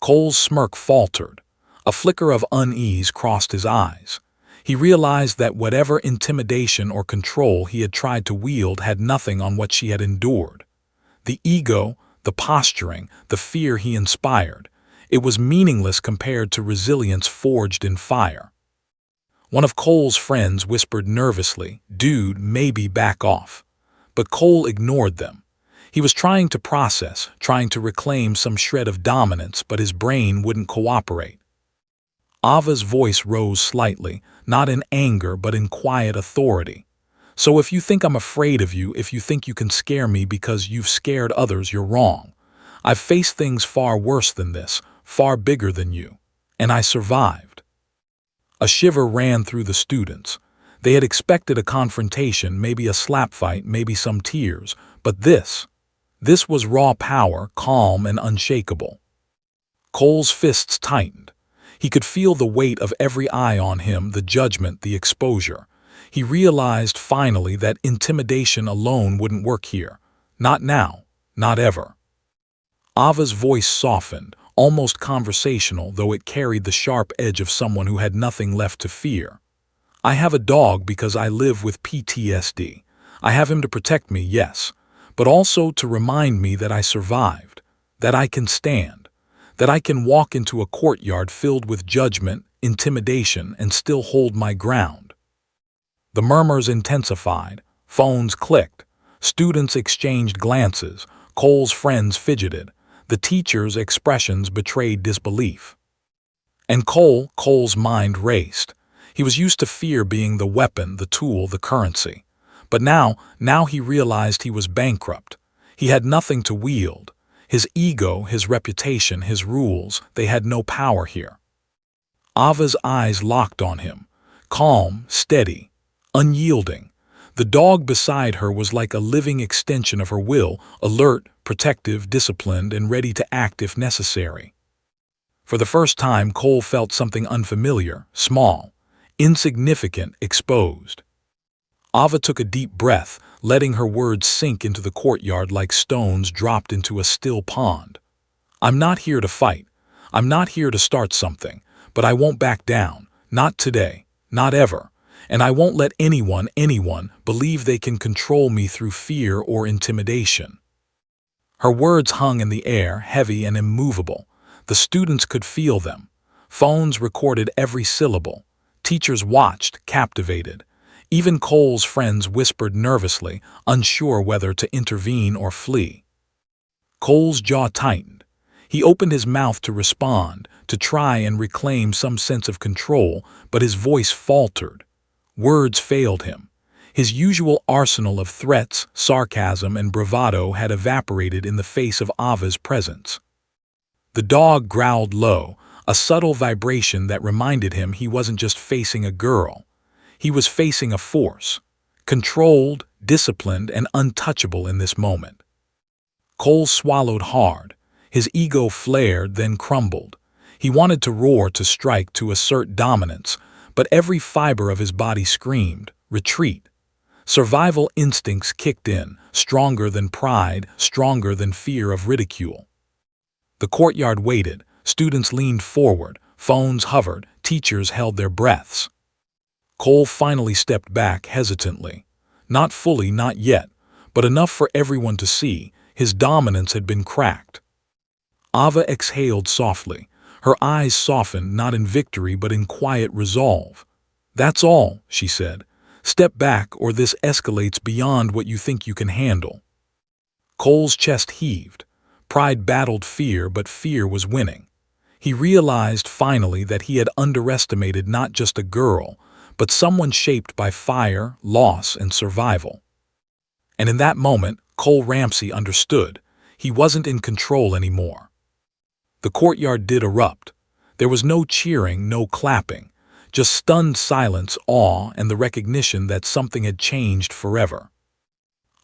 Cole's smirk faltered. A flicker of unease crossed his eyes. He realized that whatever intimidation or control he had tried to wield had nothing on what she had endured. The ego, the posturing, the fear he inspired, it was meaningless compared to resilience forged in fire. One of Cole's friends whispered nervously, "Dude, maybe back off." But Cole ignored them. He was trying to process, trying to reclaim some shred of dominance, but his brain wouldn't cooperate. Ava's voice rose slightly, not in anger but in quiet authority. "So if you think I'm afraid of you, if you think you can scare me because you've scared others, you're wrong. I've faced things far worse than this, far bigger than you. And I survived." A shiver ran through the students. They had expected a confrontation, maybe a slap fight, maybe some tears, but this was raw power, calm and unshakable. Cole's fists tightened. He could feel the weight of every eye on him, the judgment, the exposure. He realized finally that intimidation alone wouldn't work here. Not now, not ever. Ava's voice softened, almost conversational, though it carried the sharp edge of someone who had nothing left to fear. "I have a dog because I live with PTSD. I have him to protect me, yes, but also to remind me that I survived, that I can stand, that I can walk into a courtyard filled with judgment, intimidation, and still hold my ground." The murmurs intensified, phones clicked, students exchanged glances, Cole's friends fidgeted, the teachers' expressions betrayed disbelief. And Cole's mind raced. He was used to fear being the weapon, the tool, the currency. But now he realized he was bankrupt. He had nothing to wield. His ego, his reputation, his rules, they had no power here. Ava's eyes locked on him, calm, steady, unyielding. The dog beside her was like a living extension of her will, alert, protective, disciplined, and ready to act if necessary. For the first time, Cole felt something unfamiliar, small, insignificant, exposed. Ava took a deep breath, letting her words sink into the courtyard like stones dropped into a still pond. "I'm not here to fight. I'm not here to start something, but I won't back down. Not today. Not ever. And I won't let anyone believe they can control me through fear or intimidation." Her words hung in the air, heavy and immovable. The students could feel them. Phones recorded every syllable. Teachers watched, captivated. Even Cole's friends whispered nervously, unsure whether to intervene or flee. Cole's jaw tightened. He opened his mouth to respond, to try and reclaim some sense of control, but his voice faltered. Words failed him. His usual arsenal of threats, sarcasm, and bravado had evaporated in the face of Ava's presence. The dog growled low, a subtle vibration that reminded him he wasn't just facing a girl. He was facing a force, controlled, disciplined, and untouchable in this moment. Cole swallowed hard. His ego flared, then crumbled. He wanted to roar, to strike, to assert dominance, but every fiber of his body screamed, retreat. Survival instincts kicked in, stronger than pride, stronger than fear of ridicule. The courtyard waited, students leaned forward, phones hovered, teachers held their breaths. Cole finally stepped back hesitantly. Not fully, not yet, but enough for everyone to see. His dominance had been cracked. Ava exhaled softly. Her eyes softened, not in victory but in quiet resolve. "That's all," she said. "Step back or this escalates beyond what you think you can handle." Cole's chest heaved. Pride battled fear, but fear was winning. He realized finally that he had underestimated not just a girl, but someone shaped by fire, loss, and survival. And in that moment, Cole Ramsey understood. He wasn't in control anymore. The courtyard did erupt. There was no cheering, no clapping, just stunned silence, awe, and the recognition that something had changed forever.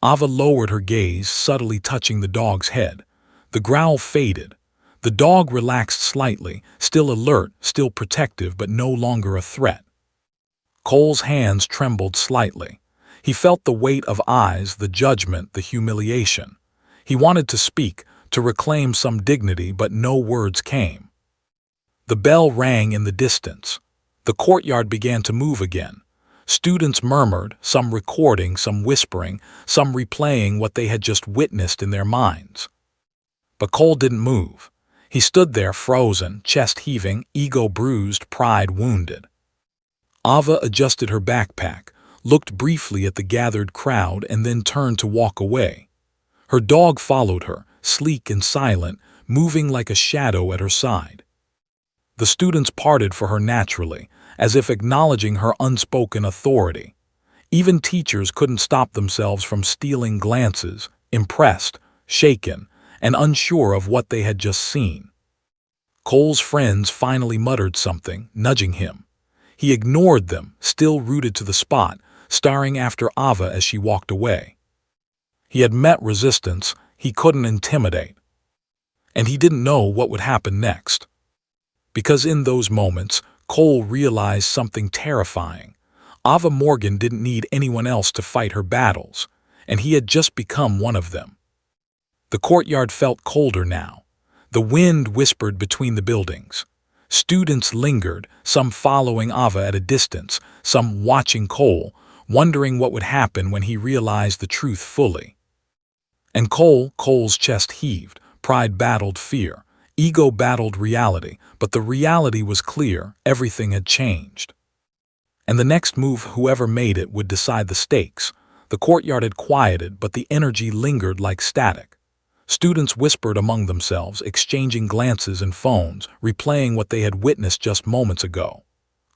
Ava lowered her gaze, subtly touching the dog's head. The growl faded. The dog relaxed slightly, still alert, still protective, but no longer a threat. Cole's hands trembled slightly. He felt the weight of eyes, the judgment, the humiliation. He wanted to speak, to reclaim some dignity, but no words came. The bell rang in the distance. The courtyard began to move again. Students murmured, some recording, some whispering, some replaying what they had just witnessed in their minds. But Cole didn't move. He stood there frozen, chest heaving, ego bruised, pride wounded. Ava adjusted her backpack, looked briefly at the gathered crowd, and then turned to walk away. Her dog followed her, sleek and silent, moving like a shadow at her side. The students parted for her naturally, as if acknowledging her unspoken authority. Even teachers couldn't stop themselves from stealing glances, impressed, shaken, and unsure of what they had just seen. Cole's friends finally muttered something, nudging him. He ignored them, still rooted to the spot, staring after Ava as she walked away. He had met resistance, he couldn't intimidate. And he didn't know what would happen next. Because in those moments, Cole realized something terrifying. Ava Morgan didn't need anyone else to fight her battles, and he had just become one of them. The courtyard felt colder now. The wind whispered between the buildings. Students lingered, some following Ava at a distance, some watching Cole, wondering what would happen when he realized the truth fully. And Cole's chest heaved, pride battled fear, ego battled reality, but the reality was clear, everything had changed. And the next move, whoever made it, would decide the stakes. The courtyard had quieted, but the energy lingered like static. Students whispered among themselves, exchanging glances and phones, replaying what they had witnessed just moments ago.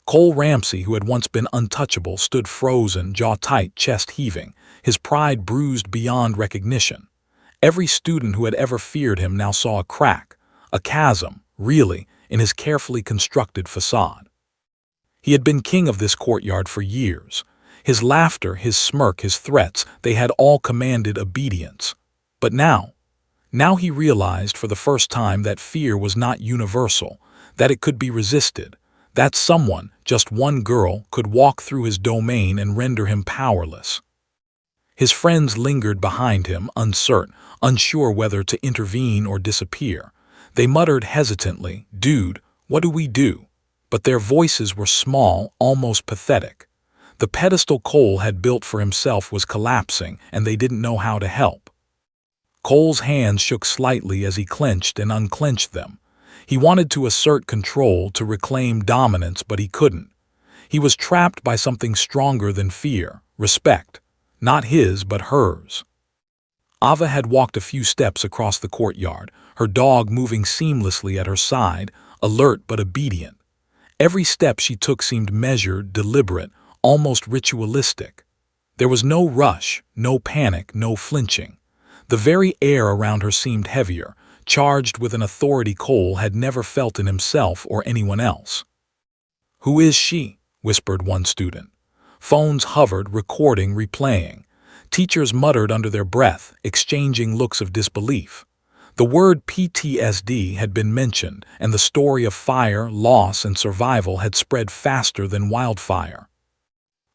Cole Ramsey, who had once been untouchable, stood frozen, jaw tight, chest heaving, his pride bruised beyond recognition. Every student who had ever feared him now saw a crack, a chasm, really, in his carefully constructed facade. He had been king of this courtyard for years. His laughter, his smirk, his threats, they had all commanded obedience. But now he realized for the first time that fear was not universal, that it could be resisted, that someone, just one girl, could walk through his domain and render him powerless. His friends lingered behind him, uncertain, unsure whether to intervene or disappear. They muttered hesitantly, "Dude, what do we do?" But their voices were small, almost pathetic. The pedestal Cole had built for himself was collapsing, and they didn't know how to help. Cole's hands shook slightly as he clenched and unclenched them. He wanted to assert control, to reclaim dominance, but he couldn't. He was trapped by something stronger than fear, respect. Not his, but hers. Ava had walked a few steps across the courtyard, her dog moving seamlessly at her side, alert but obedient. Every step she took seemed measured, deliberate, almost ritualistic. There was no rush, no panic, no flinching. The very air around her seemed heavier, charged with an authority Cole had never felt in himself or anyone else. "Who is she?" whispered one student. Phones hovered, recording, replaying. Teachers muttered under their breath, exchanging looks of disbelief. The word PTSD had been mentioned, and the story of fire, loss, and survival had spread faster than wildfire.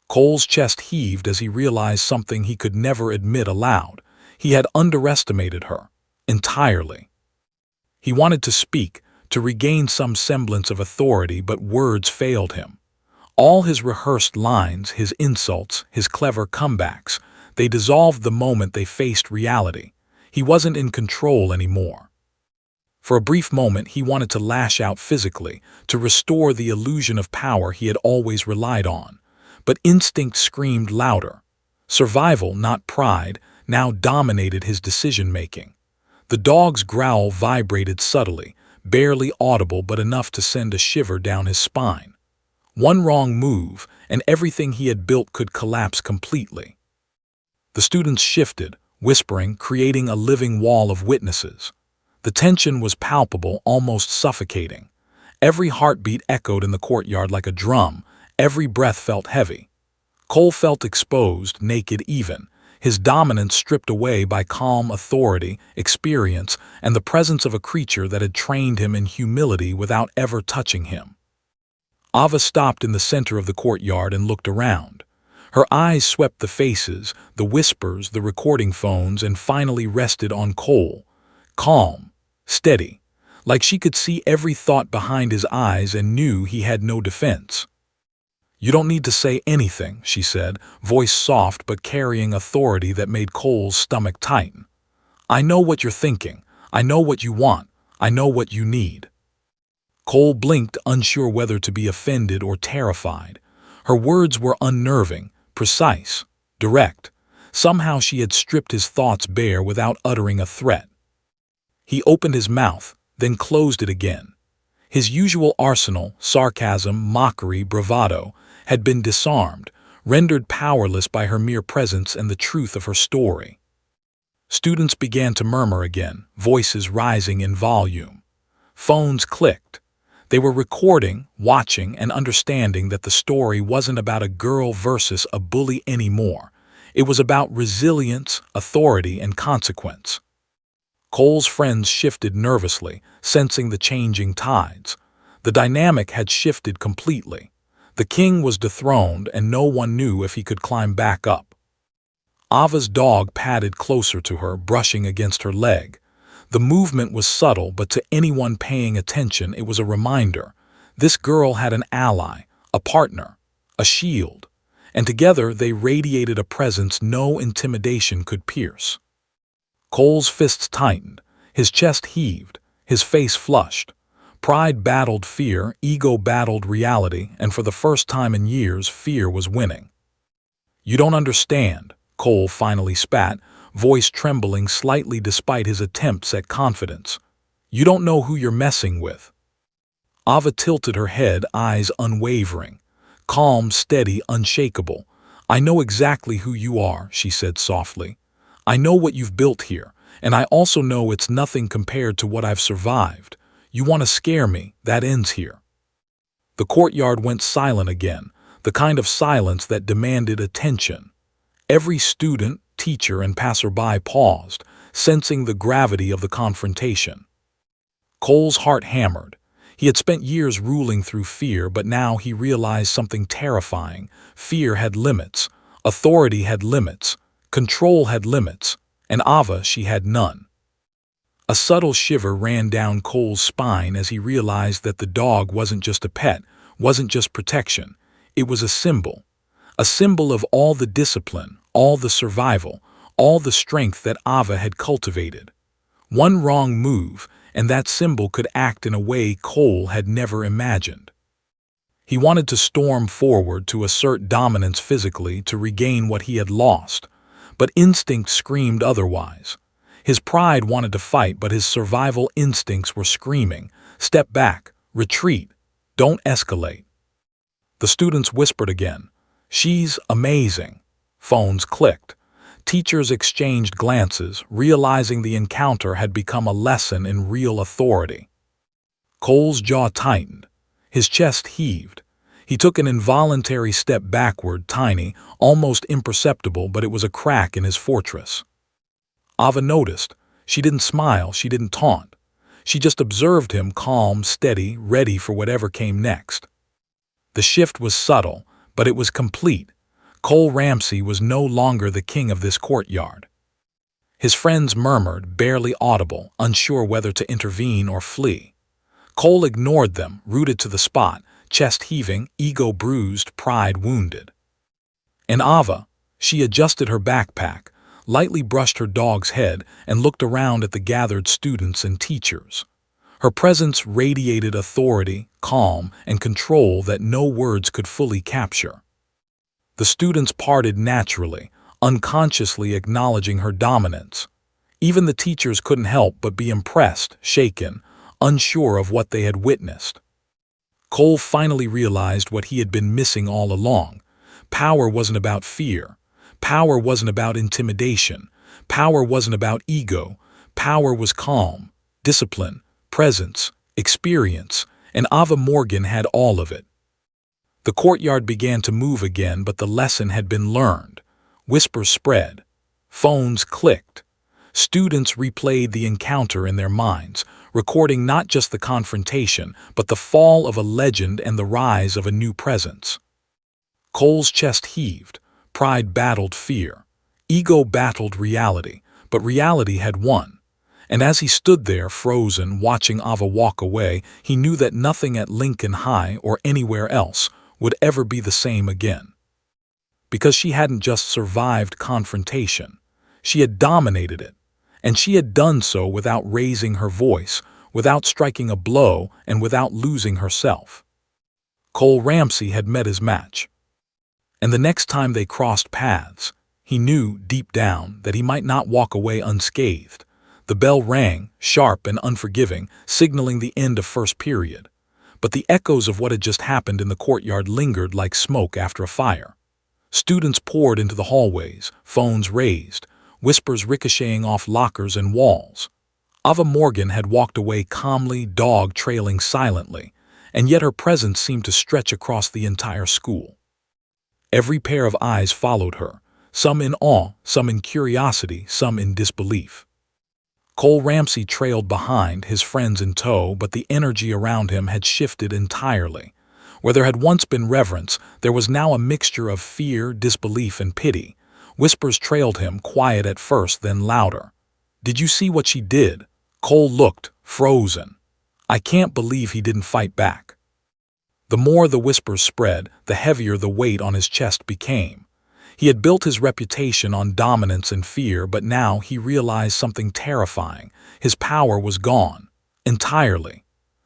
Cole's chest heaved as he realized something he could never admit aloud. He had underestimated her, entirely. He wanted to speak, to regain some semblance of authority, but words failed him. All his rehearsed lines, his insults, his clever comebacks, they dissolved the moment they faced reality. He wasn't in control anymore. For a brief moment, he wanted to lash out physically, to restore the illusion of power he had always relied on. But instinct screamed louder. Survival, not pride, now dominated his decision-making. The dog's growl vibrated subtly, barely audible but enough to send a shiver down his spine. One wrong move, and everything he had built could collapse completely. The students shifted, whispering, creating a living wall of witnesses. The tension was palpable, almost suffocating. Every heartbeat echoed in the courtyard like a drum, every breath felt heavy. Cole felt exposed, naked even, his dominance stripped away by calm authority, experience, and the presence of a creature that had trained him in humility without ever touching him. Ava stopped in the center of the courtyard and looked around. Her eyes swept the faces, the whispers, the recording phones, and finally rested on Cole. Calm, steady, like she could see every thought behind his eyes and knew he had no defense. "You don't need to say anything," she said, voice soft but carrying authority that made Cole's stomach tighten. "I know what you're thinking. I know what you want. I know what you need." Cole blinked, unsure whether to be offended or terrified. Her words were unnerving, precise, direct. Somehow she had stripped his thoughts bare without uttering a threat. He opened his mouth, then closed it again. His usual arsenal, sarcasm, mockery, bravado, had been disarmed, rendered powerless by her mere presence and the truth of her story. Students began to murmur again, voices rising in volume. Phones clicked. They were recording, watching, and understanding that the story wasn't about a girl versus a bully anymore. It was about resilience, authority, and consequence. Cole's friends shifted nervously, sensing the changing tides. The dynamic had shifted completely. The king was dethroned, and no one knew if he could climb back up. Ava's dog padded closer to her, brushing against her leg. The movement was subtle, but to anyone paying attention, it was a reminder. This girl had an ally, a partner, a shield, and together they radiated a presence no intimidation could pierce. Cole's fists tightened, his chest heaved, his face flushed. Pride battled fear, ego battled reality, and for the first time in years, fear was winning. "You don't understand," Cole finally spat, voice trembling slightly despite his attempts at confidence. "You don't know who you're messing with." Ava tilted her head, eyes unwavering. Calm, steady, unshakable. "I know exactly who you are," she said softly. "I know what you've built here, and I also know it's nothing compared to what I've survived. You want to scare me, that ends here." The courtyard went silent again, the kind of silence that demanded attention. Every student, teacher, and passerby paused, sensing the gravity of the confrontation. Cole's heart hammered. He had spent years ruling through fear, but now he realized something terrifying. Fear had limits, authority had limits, control had limits, and Ava, she had none. A subtle shiver ran down Cole's spine as he realized that the dog wasn't just a pet, wasn't just protection. It was a symbol of all the discipline, all the survival, all the strength that Ava had cultivated. One wrong move, and that symbol could act in a way Cole had never imagined. He wanted to storm forward, to assert dominance physically, to regain what he had lost, but instinct screamed otherwise. His pride wanted to fight, but his survival instincts were screaming, "Step back, retreat, don't escalate." The students whispered again, "She's amazing." Phones clicked. Teachers exchanged glances, realizing the encounter had become a lesson in real authority. Cole's jaw tightened. His chest heaved. He took an involuntary step backward, tiny, almost imperceptible, but it was a crack in his fortress. Ava noticed. She didn't smile, she didn't taunt. She just observed him, calm, steady, ready for whatever came next. The shift was subtle, but it was complete. Cole Ramsey was no longer the king of this courtyard. His friends murmured, barely audible, unsure whether to intervene or flee. Cole ignored them, rooted to the spot, chest heaving, ego bruised, pride wounded. And Ava, she adjusted her backpack, lightly brushed her dog's head, and looked around at the gathered students and teachers. Her presence radiated authority, calm, and control that no words could fully capture. The students parted naturally, unconsciously acknowledging her dominance. Even the teachers couldn't help but be impressed, shaken, unsure of what they had witnessed. Cole finally realized what he had been missing all along. Power wasn't about fear. Power wasn't about intimidation. Power wasn't about ego. Power was calm, discipline, presence, experience, and Ava Morgan had all of it. The courtyard began to move again, but the lesson had been learned. Whispers spread. Phones clicked. Students replayed the encounter in their minds, recording not just the confrontation, but the fall of a legend and the rise of a new presence. Cole's chest heaved. Pride battled fear. Ego battled reality, but reality had won. And as he stood there, frozen, watching Ava walk away, he knew that nothing at Lincoln High or anywhere else would ever be the same again. Because she hadn't just survived confrontation, she had dominated it, and she had done so without raising her voice, without striking a blow, and without losing herself. Cole Ramsey had met his match. And the next time they crossed paths, he knew, deep down, that he might not walk away unscathed. The bell rang, sharp and unforgiving, signaling the end of first period. But the echoes of what had just happened in the courtyard lingered like smoke after a fire. Students poured into the hallways, phones raised, whispers ricocheting off lockers and walls. Ava Morgan had walked away calmly, dog trailing silently, and yet her presence seemed to stretch across the entire school. Every pair of eyes followed her, some in awe, some in curiosity, some in disbelief. Cole Ramsey trailed behind, his friends in tow, but the energy around him had shifted entirely. Where there had once been reverence, there was now a mixture of fear, disbelief, and pity. Whispers trailed him, quiet at first, then louder. "Did you see what she did?" Cole looked, frozen. "I can't believe he didn't fight back." The more the whispers spread, the heavier the weight on his chest became. He had built his reputation on dominance and fear, but now he realized something terrifying. His power was gone. Entirely.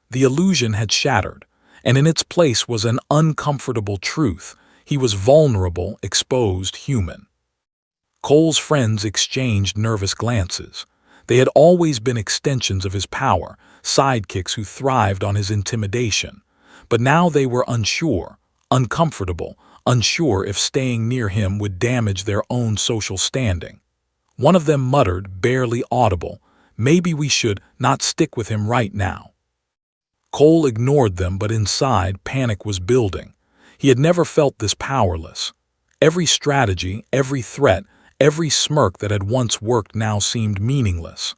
The illusion had shattered, and in its place was an uncomfortable truth. He was vulnerable, exposed, human. Cole's friends exchanged nervous glances. They had always been extensions of his power, sidekicks who thrived on his intimidation. But now they were unsure, uncomfortable, unsure if staying near him would damage their own social standing. One of them muttered, barely audible, "Maybe we should not stick with him right now." Cole ignored them, but inside, panic was building. He had never felt this powerless. Every strategy, every threat, every smirk that had once worked now seemed meaningless.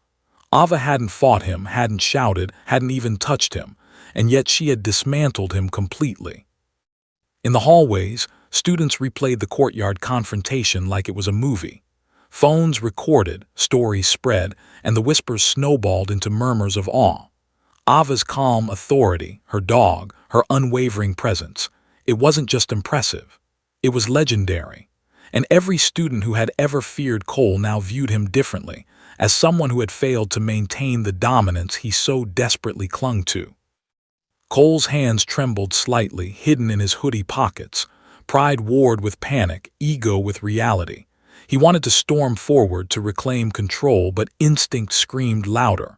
Ava hadn't fought him, hadn't shouted, hadn't even touched him, and yet she had dismantled him completely. In the hallways, students replayed the courtyard confrontation like it was a movie. Phones recorded, stories spread, and the whispers snowballed into murmurs of awe. Ava's calm authority, her dog, her unwavering presence, it wasn't just impressive. It was legendary. And every student who had ever feared Cole now viewed him differently, as someone who had failed to maintain the dominance he so desperately clung to. Cole's hands trembled slightly, hidden in his hoodie pockets. Pride warred with panic, ego with reality. He wanted to storm forward to reclaim control, but instinct screamed louder.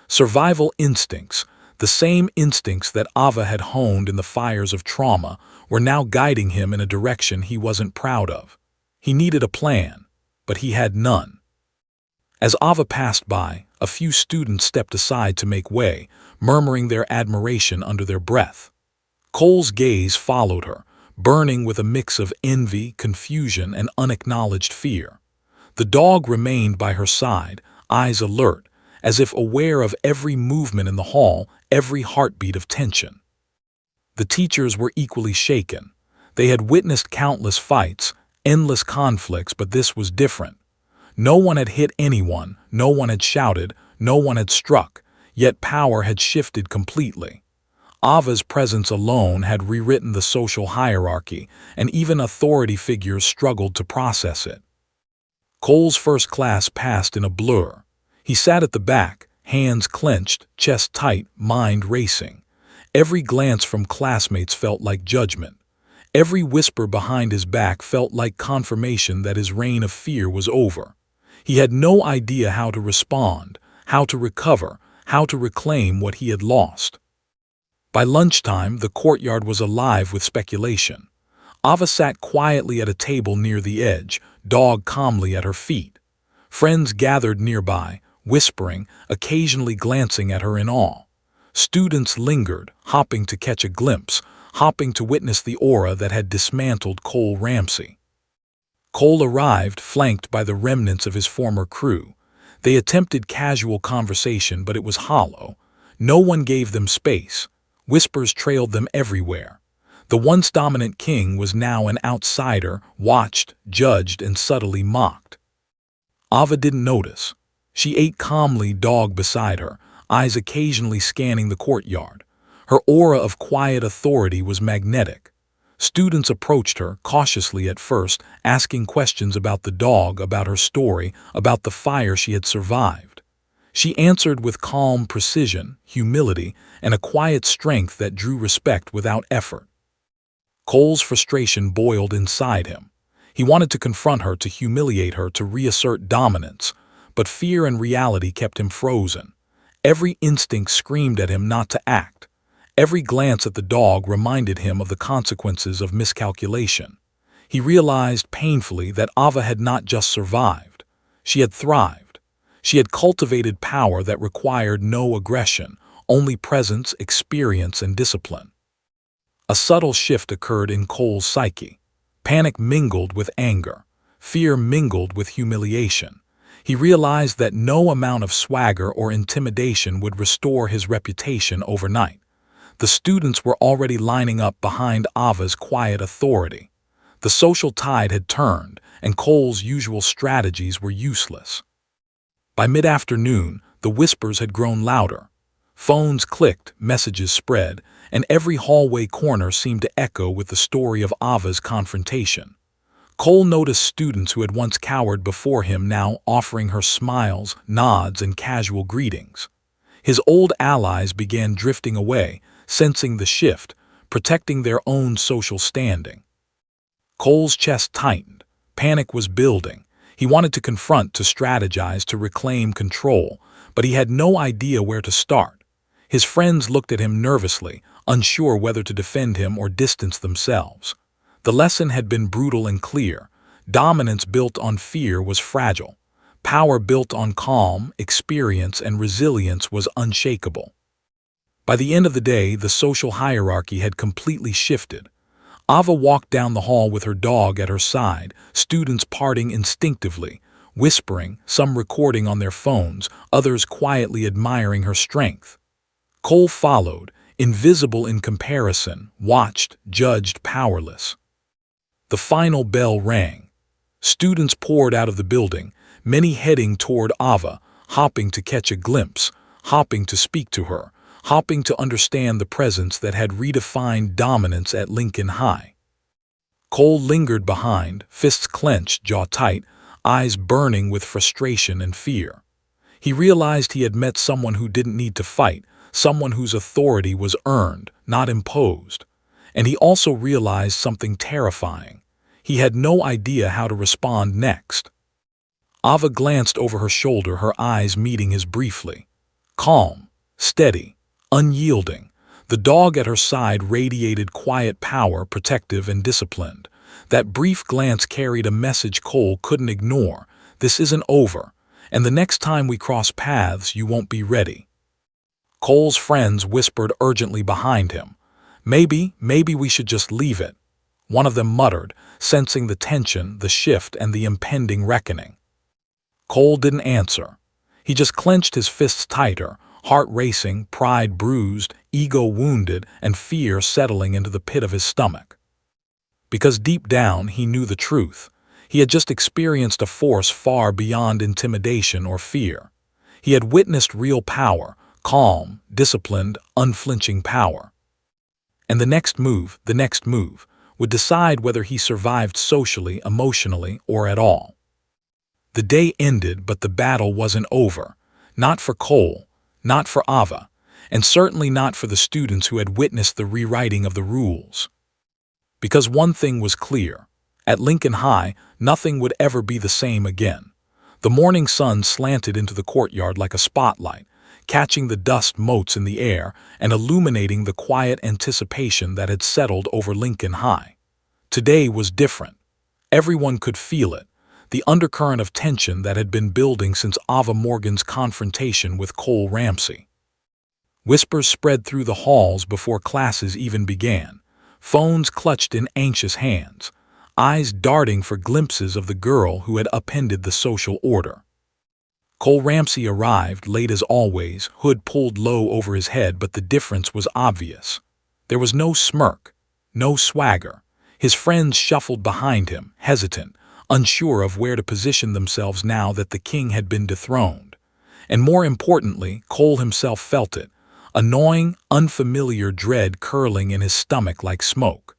Survival instincts, the same instincts that Ava had honed in the fires of trauma, were now guiding him in a direction he wasn't proud of. He needed a plan, but he had none. As Ava passed by, a few students stepped aside to make way, murmuring their admiration under their breath. Cole's gaze followed her, burning with a mix of envy, confusion, and unacknowledged fear. The dog remained by her side, eyes alert, as if aware of every movement in the hall, every heartbeat of tension. The teachers were equally shaken. They had witnessed countless fights, endless conflicts, but this was different. No one had hit anyone, no one had shouted, no one had struck, yet power had shifted completely. Ava's presence alone had rewritten the social hierarchy, and even authority figures struggled to process it. Cole's first class passed in a blur. He sat at the back, hands clenched, chest tight, mind racing. Every glance from classmates felt like judgment. Every whisper behind his back felt like confirmation that his reign of fear was over. He had no idea how to respond, how to recover, how to reclaim what he had lost. By lunchtime, the courtyard was alive with speculation. Ava sat quietly at a table near the edge, dog calmly at her feet. Friends gathered nearby, whispering, occasionally glancing at her in awe. Students lingered, hopping to catch a glimpse, hopping to witness the aura that had dismantled Cole Ramsey. Cole arrived, flanked by the remnants of his former crew. They attempted casual conversation, but it was hollow. No one gave them space. Whispers trailed them everywhere. The once dominant king was now an outsider, watched, judged, and subtly mocked. Ava didn't notice. She ate calmly, dog beside her, eyes occasionally scanning the courtyard. Her aura of quiet authority was magnetic. Students approached her, cautiously at first, asking questions about the dog, about her story, about the fire she had survived. She answered with calm precision, humility, and a quiet strength that drew respect without effort. Cole's frustration boiled inside him. He wanted to confront her, to humiliate her, to reassert dominance, but fear and reality kept him frozen. Every instinct screamed at him not to act. Every glance at the dog reminded him of the consequences of miscalculation. He realized painfully that Ava had not just survived. She had thrived. She had cultivated power that required no aggression, only presence, experience, and discipline. A subtle shift occurred in Cole's psyche. Panic mingled with anger. Fear mingled with humiliation. He realized that no amount of swagger or intimidation would restore his reputation overnight. The students were already lining up behind Ava's quiet authority. The social tide had turned, and Cole's usual strategies were useless. By mid-afternoon, the whispers had grown louder. Phones clicked, messages spread, and every hallway corner seemed to echo with the story of Ava's confrontation. Cole noticed students who had once cowered before him now offering her smiles, nods, and casual greetings. His old allies began drifting away, sensing the shift, protecting their own social standing. Cole's chest tightened. Panic was building. He wanted to confront, to strategize, to reclaim control, but he had no idea where to start. His friends looked at him nervously, unsure whether to defend him or distance themselves. The lesson had been brutal and clear. Dominance built on fear was fragile. Power built on calm, experience, and resilience was unshakable. By the end of the day, the social hierarchy had completely shifted. Ava walked down the hall with her dog at her side, students parting instinctively, whispering, some recording on their phones, others quietly admiring her strength. Cole followed, invisible in comparison, watched, judged, powerless. The final bell rang. Students poured out of the building, many heading toward Ava, hopping to catch a glimpse, hopping to speak to her, hopping to understand the presence that had redefined dominance at Lincoln High. Cole lingered behind, fists clenched, jaw tight, eyes burning with frustration and fear. He realized he had met someone who didn't need to fight, someone whose authority was earned, not imposed. And he also realized something terrifying. He had no idea how to respond next. Ava glanced over her shoulder, her eyes meeting his briefly. Calm, steady, unyielding, the dog at her side radiated quiet power, protective and disciplined. That brief glance carried a message Cole couldn't ignore. This isn't over, and the next time we cross paths, you won't be ready. Cole's friends whispered urgently behind him. Maybe we should just leave it. One of them muttered, sensing the tension, the shift, and the impending reckoning. Cole didn't answer. He just clenched his fists tighter, heart racing, pride bruised, ego wounded, and fear settling into the pit of his stomach. Because deep down he knew the truth. He had just experienced a force far beyond intimidation or fear. He had witnessed real power, calm, disciplined, unflinching power. And the next move, would decide whether he survived socially, emotionally, or at all. The day ended, but the battle wasn't over. Not for Cole, not for Ava, and certainly not for the students who had witnessed the rewriting of the rules. Because one thing was clear. At Lincoln High, nothing would ever be the same again. The morning sun slanted into the courtyard like a spotlight, catching the dust motes in the air and illuminating the quiet anticipation that had settled over Lincoln High. Today was different. Everyone could feel it. the undercurrent of tension that had been building since Ava Morgan's confrontation with Cole Ramsey. Whispers spread through the halls before classes even began, phones clutched in anxious hands, eyes darting for glimpses of the girl who had upended the social order. Cole Ramsey arrived late as always, hood pulled low over his head, but the difference was obvious. There was no smirk, no swagger. His friends shuffled behind him, hesitant, unsure of where to position themselves now that the king had been dethroned. And more importantly, Cole himself felt it, a gnawing, unfamiliar dread curling in his stomach like smoke.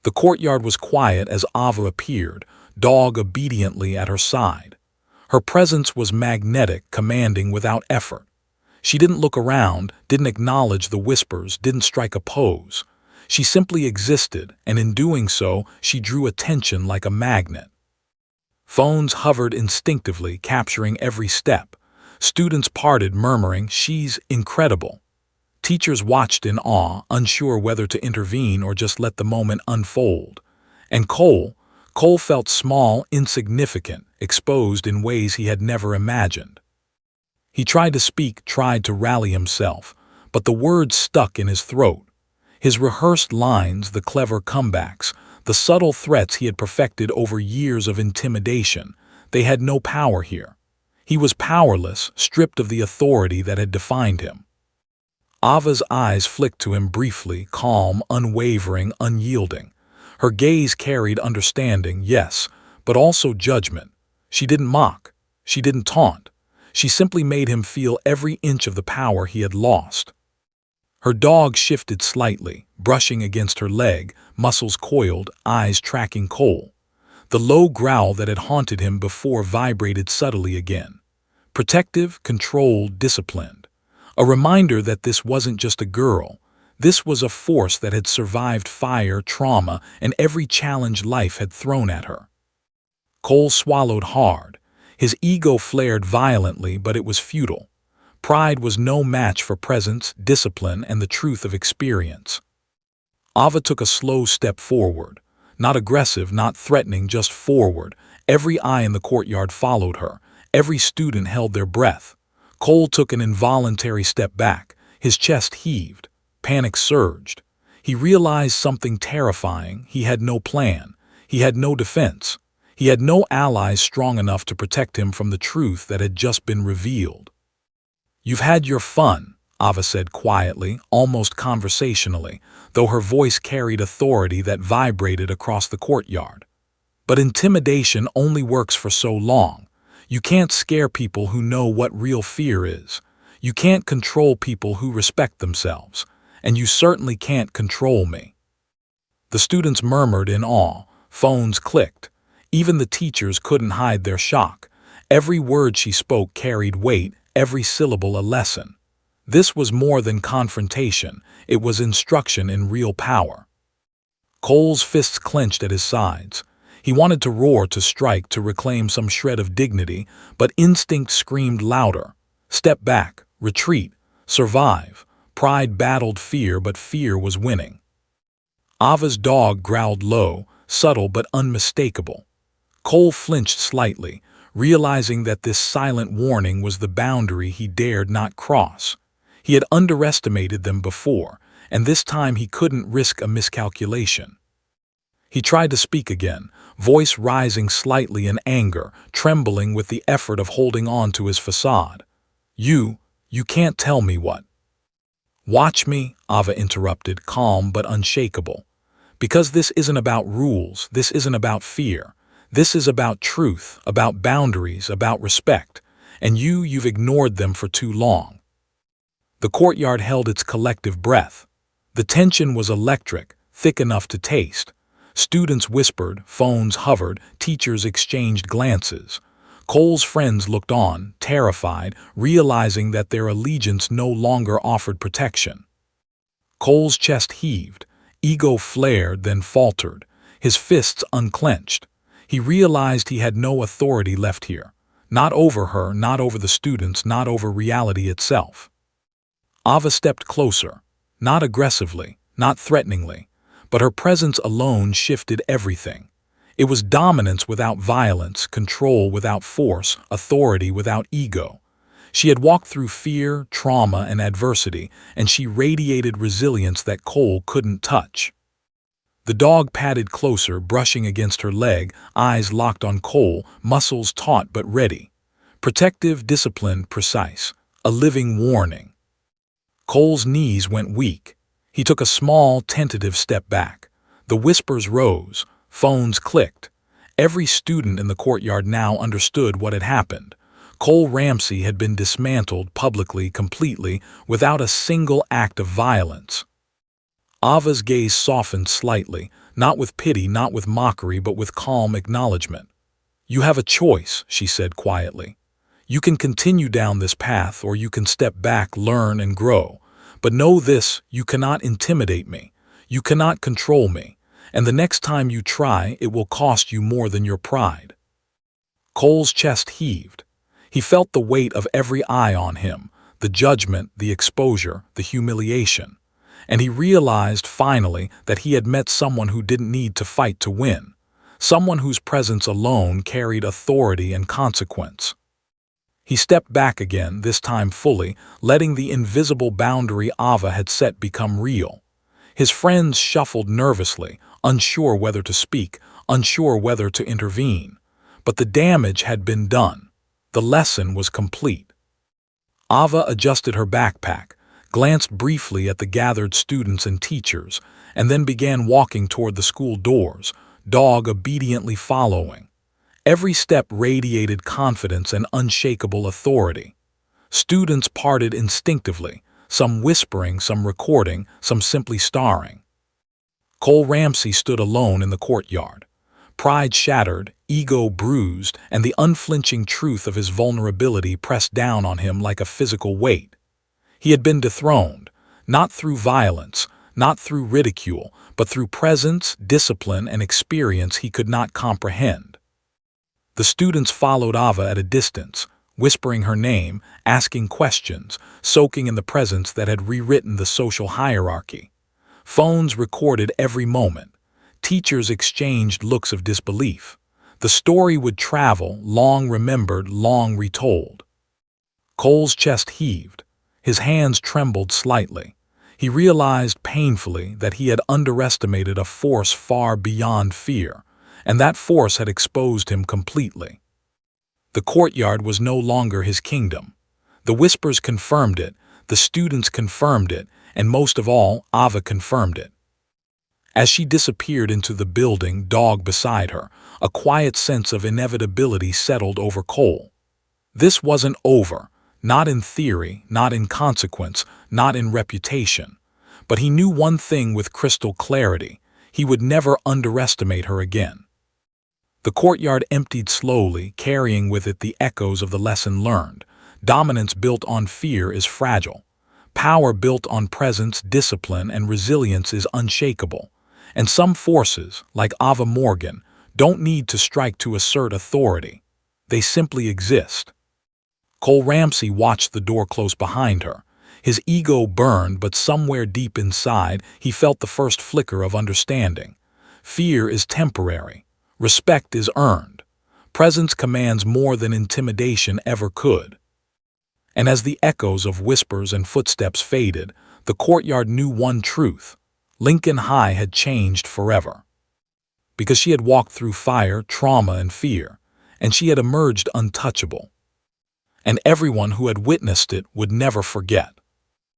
The courtyard was quiet as Ava appeared, dog obediently at her side. Her presence was magnetic, commanding without effort. She didn't look around, didn't acknowledge the whispers, didn't strike a pose. She simply existed, and in doing so, she drew attention like a magnet. Phones hovered instinctively, capturing every step. Students parted, murmuring, "She's incredible." Teachers watched in awe, unsure whether to intervene or just let the moment unfold. And Cole felt small, insignificant, exposed in ways he had never imagined. He tried to speak, tried to rally himself, but the words stuck in his throat. His rehearsed lines, the clever comebacks, the subtle threats he had perfected over years of intimidation, they had no power here. He was powerless, stripped of the authority that had defined him. Ava's eyes flicked to him briefly, calm, unwavering, unyielding. Her gaze carried understanding, yes, but also judgment. She didn't mock. She didn't taunt. She simply made him feel every inch of the power he had lost. Her dog shifted slightly, brushing against her leg, muscles coiled, eyes tracking Cole. The low growl that had haunted him before vibrated subtly again. Protective, controlled, disciplined. A reminder that this wasn't just a girl. This was a force that had survived fire, trauma, and every challenge life had thrown at her. Cole swallowed hard. His ego flared violently, but it was futile. Pride was no match for presence, discipline, and the truth of experience. Ava took a slow step forward. Not aggressive, not threatening, just forward. Every eye in the courtyard followed her. Every student held their breath. Cole took an involuntary step back. His chest heaved. Panic surged. He realized something terrifying. He had no plan. He had no defense. He had no allies strong enough to protect him from the truth that had just been revealed. "You've had your fun," Ava said quietly, almost conversationally, though her voice carried authority that vibrated across the courtyard. "But intimidation only works for so long. You can't scare people who know what real fear is. You can't control people who respect themselves. And you certainly can't control me." The students murmured in awe. Phones clicked. Even the teachers couldn't hide their shock. Every word she spoke carried weight, every syllable a lesson. This was more than confrontation. It was instruction in real power. Cole's fists clenched at his sides. He wanted to roar, to strike, to reclaim some shred of dignity, but instinct screamed louder. Step back, retreat, survive. Pride battled fear, but fear was winning. Ava's dog growled low, subtle but unmistakable. Cole flinched slightly, realizing that this silent warning was the boundary he dared not cross. He had underestimated them before, and this time he couldn't risk a miscalculation. He tried to speak again, voice rising slightly in anger, trembling with the effort of holding on to his facade. You can't tell me what." "Watch me," Ava interrupted, calm but unshakable. "Because this isn't about rules, this isn't about fear. This is about truth, about boundaries, about respect, and you've ignored them for too long." The courtyard held its collective breath. The tension was electric, thick enough to taste. Students whispered, phones hovered, teachers exchanged glances. Cole's friends looked on, terrified, realizing that their allegiance no longer offered protection. Cole's chest heaved, ego flared, then faltered, his fists unclenched. He realized he had no authority left here. Not over her, not over the students, not over reality itself. Ava stepped closer, not aggressively, not threateningly, but her presence alone shifted everything. It was dominance without violence, control without force, authority without ego. She had walked through fear, trauma, and adversity, and she radiated resilience that Cole couldn't touch. The dog padded closer, brushing against her leg, eyes locked on Cole, muscles taut but ready. Protective, disciplined, precise. A living warning. Cole's knees went weak. He took a small, tentative step back. The whispers rose. Phones clicked. Every student in the courtyard now understood what had happened. Cole Ramsey had been dismantled publicly, completely, without a single act of violence. Ava's gaze softened slightly, not with pity, not with mockery, but with calm acknowledgement. "You have a choice," she said quietly. "You can continue down this path, or you can step back, learn, and grow. But know this, you cannot intimidate me. You cannot control me. And the next time you try, it will cost you more than your pride." Cole's chest heaved. He felt the weight of every eye on him, the judgment, the exposure, the humiliation. And he realized finally that he had met someone who didn't need to fight to win, someone whose presence alone carried authority and consequence. He stepped back again, this time fully, letting the invisible boundary Ava had set become real. His friends shuffled nervously, unsure whether to speak, unsure whether to intervene. But the damage had been done. The lesson was complete. Ava adjusted her backpack, glanced briefly at the gathered students and teachers, and then began walking toward the school doors, dog obediently following. Every step radiated confidence and unshakable authority. Students parted instinctively, some whispering, some recording, some simply staring. Cole Ramsey stood alone in the courtyard. Pride shattered, ego bruised, and the unflinching truth of his vulnerability pressed down on him like a physical weight. He had been dethroned, not through violence, not through ridicule, but through presence, discipline, and experience he could not comprehend. The students followed Ava at a distance, whispering her name, asking questions, soaking in the presence that had rewritten the social hierarchy. Phones recorded every moment. Teachers exchanged looks of disbelief. The story would travel, long remembered, long retold. Cole's chest heaved. His hands trembled slightly. He realized painfully that he had underestimated a force far beyond fear, and that force had exposed him completely. The courtyard was no longer his kingdom. The whispers confirmed it, the students confirmed it, and most of all, Ava confirmed it. As she disappeared into the building, dog beside her, a quiet sense of inevitability settled over Cole. This wasn't over. Not in theory, not in consequence, not in reputation. But he knew one thing with crystal clarity: he would never underestimate her again. The courtyard emptied slowly, carrying with it the echoes of the lesson learned. Dominance built on fear is fragile. Power built on presence, discipline, and resilience is unshakable. And some forces, like Ava Morgan, don't need to strike to assert authority. They simply exist. Cole Ramsey watched the door close behind her. His ego burned, but somewhere deep inside, he felt the first flicker of understanding. Fear is temporary. Respect is earned. Presence commands more than intimidation ever could. And as the echoes of whispers and footsteps faded, the courtyard knew one truth: Lincoln High had changed forever. Because she had walked through fire, trauma, and fear, and she had emerged untouchable. And everyone who had witnessed it would never forget.